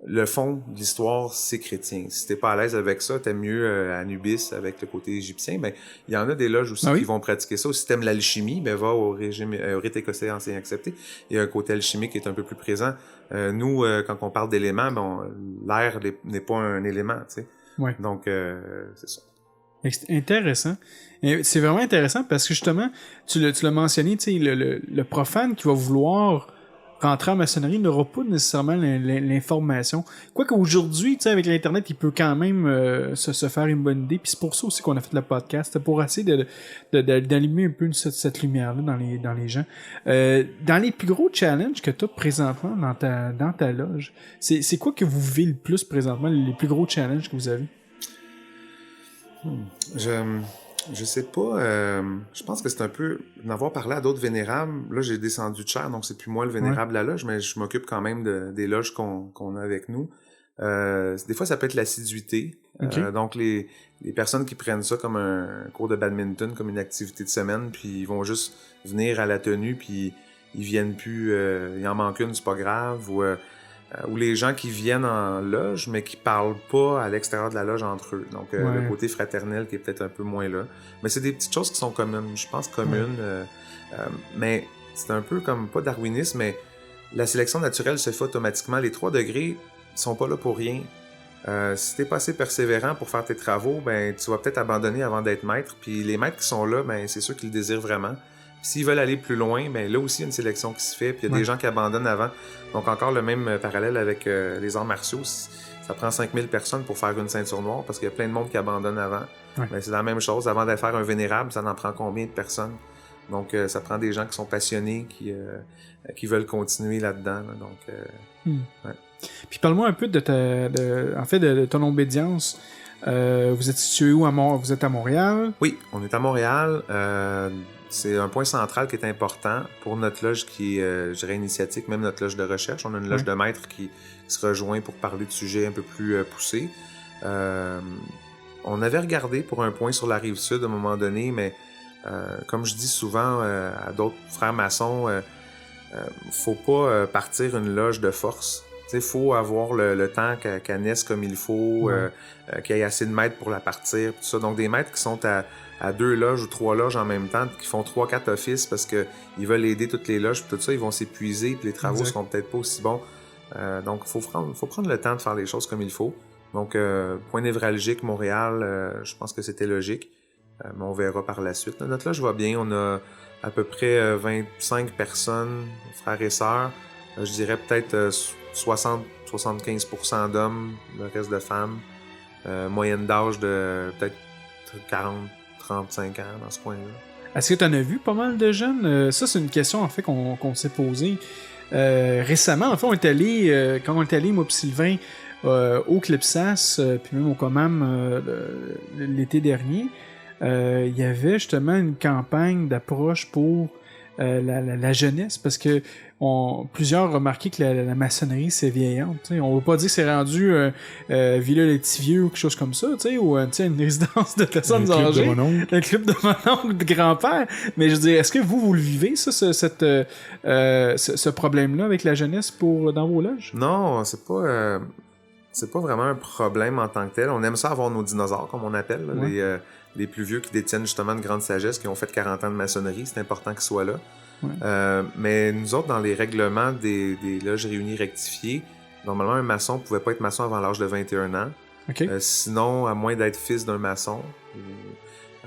le fond de l'histoire, c'est chrétien. Si t'es pas à l'aise avec ça, t'aimes mieux Anubis avec le côté égyptien, il y en a des loges aussi qui vont pratiquer ça. Si t'aimes l'alchimie, va au rite écossais ancien accepté. Il y a un côté alchimique qui est un peu plus présent. Nous, quand on parle d'éléments, l'air n'est pas un élément, tu sais. Ouais. Donc, c'est ça. Intéressant. Et c'est vraiment intéressant parce que justement, tu l'as mentionné, tu sais, le profane qui va vouloir rentrer en maçonnerie n'aura pas nécessairement l'information. Quoique aujourd'hui, tu sais, avec l'Internet, il peut quand même se faire une bonne idée. Puis c'est pour ça aussi qu'on a fait le podcast. C'était pour essayer d'allumer un peu cette lumière-là dans les gens. Dans les plus gros challenges que tu as présentement dans ta loge, c'est quoi que vous vivez le plus présentement, les plus gros challenges que vous avez? Je sais pas. Je pense que c'est un peu d'avoir parlé à d'autres vénérables. Là, j'ai descendu de chaire, donc c'est plus moi le vénérable de la loge, mais je m'occupe quand même des loges qu'on a avec nous. Des fois, ça peut être l'assiduité. Okay. Donc, les personnes qui prennent ça comme un cours de badminton, comme une activité de semaine, puis ils vont juste venir à la tenue, puis ils viennent plus. Il en manque une, c'est pas grave. Ou les gens qui viennent en loge, mais qui parlent pas à l'extérieur de la loge entre eux. Donc, le côté fraternel qui est peut-être un peu moins là. Mais c'est des petites choses qui sont communes, je pense communes. Mais c'est un peu comme, pas darwinisme, mais la sélection naturelle se fait automatiquement. Les 3 degrés sont pas là pour rien. Si t'es pas assez persévérant pour faire tes travaux, tu vas peut-être abandonner avant d'être maître. Puis les maîtres qui sont là, c'est ceux qui le désirent vraiment. S'ils veulent aller plus loin, ben là aussi, il y a une sélection qui se fait, puis il y a des gens qui abandonnent avant. Donc, encore le même parallèle avec les arts martiaux. Ça prend 5000 personnes pour faire une ceinture noire, parce qu'il y a plein de monde qui abandonne avant. Ouais. Ben, c'est la même chose. Avant de faire un vénérable, ça en prend combien de personnes? Donc, ça prend des gens qui sont passionnés, qui veulent continuer là-dedans. Là. Donc, ouais. Puis parle-moi un peu de ton obédience. Vous êtes situé où? Vous êtes à Montréal? Oui, on est à Montréal. C'est un point central qui est important pour notre loge qui est, je dirais, initiatique, même notre loge de recherche. On a une loge de maîtres qui se rejoint pour parler de sujets un peu plus poussés. On avait regardé pour un point sur la Rive-Sud à un moment donné, mais comme je dis souvent à d'autres frères maçons, faut pas partir une loge de force. Il faut avoir le temps qu'elle naisse comme il faut, qu'il y ait assez de maîtres pour la partir, tout ça. Donc, des maîtres qui sont à 2 loges ou 3 loges en même temps, qui font 3-4 offices parce qu'ils veulent aider toutes les loges, puis tout ça, ils vont s'épuiser, puis les travaux seront peut-être pas aussi bons. Donc, il faut prendre le temps de faire les choses comme il faut. Donc, point névralgique, Montréal, je pense que c'était logique, mais on verra par la suite. Notre loge va bien, on a à peu près 25 personnes, frères et sœurs. Je dirais peut-être 60-75% d'hommes, le reste de femmes. Moyenne d'âge de peut-être 40-35 ans dans ce coin-là. Est-ce que tu en as vu pas mal de jeunes? Ça, c'est une question en fait qu'on s'est posée récemment. En fait, quand on est allé, moi et Sylvain, au Clipsas, puis même au Commam l'été dernier, il y avait justement une campagne d'approche pour la jeunesse, parce que plusieurs ont remarqué que la maçonnerie c'est vieillante. T'sais. On ne veut pas dire que c'est rendu Villa-les-Petits-Vieux ou quelque chose comme ça, ou une résidence de personnes âgées. Un club de mon oncle, de grand-père. Mais je veux dire, est-ce que vous le vivez, ça, ce problème-là avec la jeunesse dans vos loges? Non, c'est pas vraiment un problème en tant que tel. On aime ça avoir nos dinosaures, comme on appelle, là, les plus vieux qui détiennent justement une grande sagesse, qui ont fait 40 ans de maçonnerie. C'est important qu'ils soient là. Mais nous autres, dans les règlements des loges réunies rectifiées, normalement, un maçon ne pouvait pas être maçon avant l'âge de 21 ans. Okay. Sinon, à moins d'être fils d'un maçon,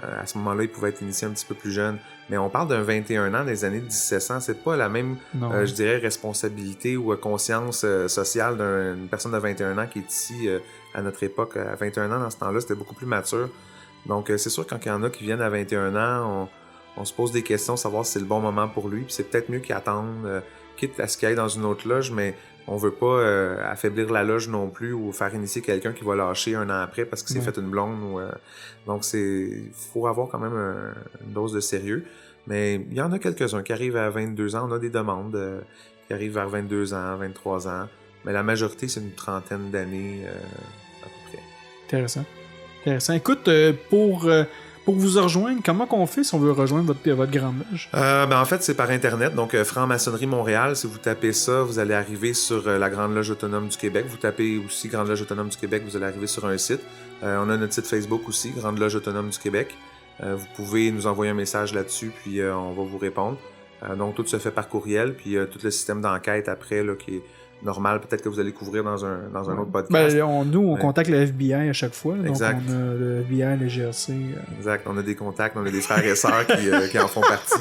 à ce moment-là, il pouvait être initié un petit peu plus jeune. Mais on parle d'un 21 ans des années 1700. C'est pas la même, je dirais, responsabilité ou conscience sociale d'une personne de 21 ans qui est ici à notre époque. À 21 ans, dans ce temps-là, c'était beaucoup plus mature. Donc, c'est sûr, quand il y en a qui viennent à 21 ans, on se pose des questions, savoir si c'est le bon moment pour lui. Puis c'est peut-être mieux qu'il attende, quitte à ce qu'il aille dans une autre loge, mais on veut pas affaiblir la loge non plus ou faire initier quelqu'un qui va lâcher un an après parce qu'il s'est fait une blonde. Donc, faut avoir quand même une dose de sérieux. Mais il y en a quelques-uns qui arrivent à 22 ans. On a des demandes qui arrivent vers 22 ans, 23 ans. Mais la majorité, c'est une trentaine d'années à peu près. Intéressant. Écoute, pour vous rejoindre, comment qu'on fait si on veut rejoindre votre grande loge? En fait, c'est par Internet. Donc, Franc-Maçonnerie Montréal, si vous tapez ça, vous allez arriver sur la Grande Loge Autonome du Québec. Vous tapez aussi Grande Loge Autonome du Québec, vous allez arriver sur un site. On a notre site Facebook aussi, Grande Loge Autonome du Québec. Vous pouvez nous envoyer un message là-dessus, puis on va vous répondre. Donc, tout se fait par courriel, puis tout le système d'enquête après, là, qui est normal, peut-être que vous allez couvrir dans un autre podcast. On contacte le FBI à chaque fois. Exact. Donc on a le FBI, le GRC. Exact. On a des contacts, on a des frères et sœurs qui en font partie.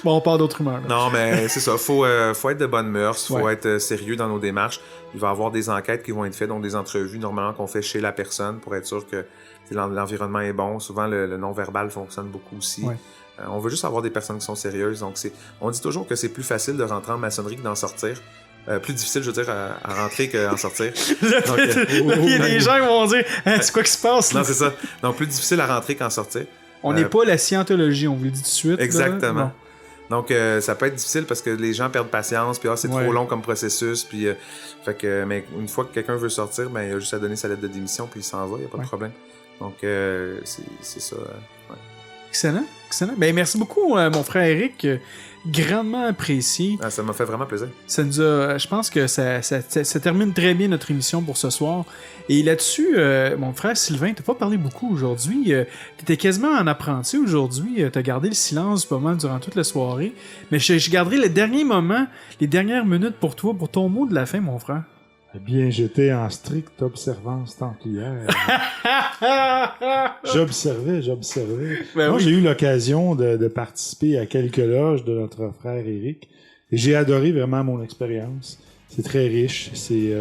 Bon, on parle d'autres rumeurs. Là. Non, mais c'est ça. Faut être de bonne mœurs, faut être sérieux dans nos démarches. Il va y avoir des enquêtes qui vont être faites, donc des entrevues normalement qu'on fait chez la personne pour être sûr que l'environnement est bon. Souvent, le non-verbal fonctionne beaucoup aussi. Ouais. On veut juste avoir des personnes qui sont sérieuses. Donc, on dit toujours que c'est plus facile de rentrer en maçonnerie que d'en sortir. Plus difficile, je veux dire, à rentrer qu'à sortir. Donc, il y a des gens qui vont dire c'est quoi qui se passe là? Non, c'est ça. Donc, plus difficile à rentrer qu'en sortir. On n'est pas la scientologie, on vous le dit tout de suite. Exactement. Donc, ça peut être difficile parce que les gens perdent patience, puis c'est trop long comme processus. Puis, mais une fois que quelqu'un veut sortir, il a juste à donner sa lettre de démission, puis il s'en va, il n'y a pas de problème. Donc, c'est ça. Excellent. Merci beaucoup, mon frère Eric. Grandement apprécié. Ça m'a fait vraiment plaisir. Je pense que ça termine très bien notre émission pour ce soir. Et là-dessus, mon frère Sylvain, t'as pas parlé beaucoup aujourd'hui. T'étais quasiment en apprenti aujourd'hui. T'as gardé le silence pas mal durant toute la soirée. Mais je garderai les derniers moments, les dernières minutes pour toi, pour ton mot de la fin, mon frère. Eh bien, j'étais en stricte observance templière. J'observais. Ben Moi, oui. j'ai eu l'occasion de participer à quelques loges de notre frère Éric. Et j'ai adoré vraiment mon expérience. C'est très riche. C'est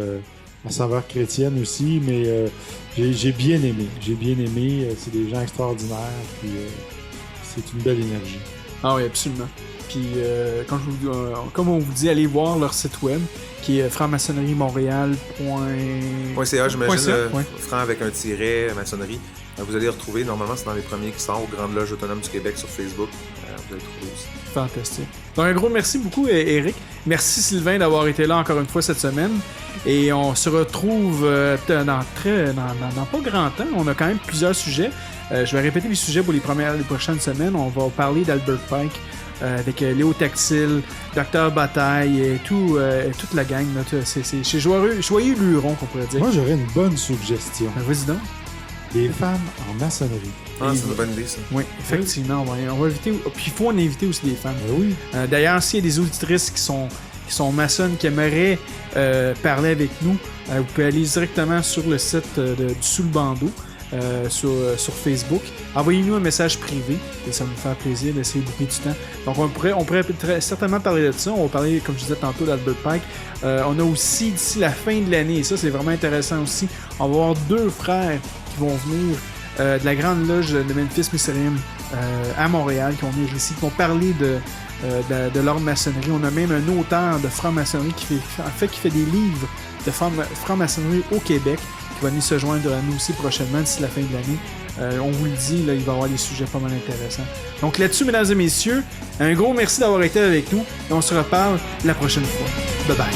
à saveur chrétienne aussi, mais j'ai bien aimé. C'est des gens extraordinaires. Puis c'est une belle énergie. Ah oui, absolument. Puis, comme on vous dit, allez voir leur site web, qui est franc-maçonnerie-montréal.ca, j'imagine, ouais. franc avec un tiret, maçonnerie. Vous allez les retrouver, normalement, c'est dans les premiers qui sortent aux Grandes Loges autonomes du Québec sur Facebook. Vous allez les trouver aussi. Fantastique. Donc, un gros merci beaucoup, Éric. Merci, Sylvain, d'avoir été là encore une fois cette semaine. Et on se retrouve dans pas grand temps. On a quand même plusieurs sujets. Je vais répéter les sujets pour les prochaines semaines. On va parler d'Albert Pike avec Léo Tactile, Dr Bataille et toute la gang. Là. C'est joyeux luron qu'on pourrait dire. Moi, j'aurais une bonne suggestion. Vas-y donc. Des femmes en maçonnerie. Ah, c'est une bonne idée, ça. Oui, effectivement. On va inviter. Puis il faut en inviter aussi des femmes. Oui. D'ailleurs, s'il y a des auditrices qui sont maçonnes qui aimeraient parler avec nous, vous pouvez aller directement sur le site du Sous le bandeau. Sur Facebook. Envoyez-nous un message privé et ça va nous faire plaisir d'essayer de boucler du temps. Donc on pourrait certainement parler de ça. On va parler, comme je disais tantôt, d'Albert Pike. On a aussi d'ici la fin de l'année, et ça c'est vraiment intéressant aussi, on va avoir 2 frères qui vont venir de la Grande Loge de Memphis Mississippi à Montréal, qui vont venir ici, qui vont parler de l'ordre maçonnerie. On a même un auteur de franc-maçonnerie qui fait des livres de franc-maçonnerie au Québec, qui va venir se joindre à nous aussi prochainement d'ici la fin de l'année. On vous le dit, là, il va y avoir des sujets pas mal intéressants. Donc là-dessus, mesdames et messieurs, un gros merci d'avoir été avec nous et on se reparle la prochaine fois. Bye bye.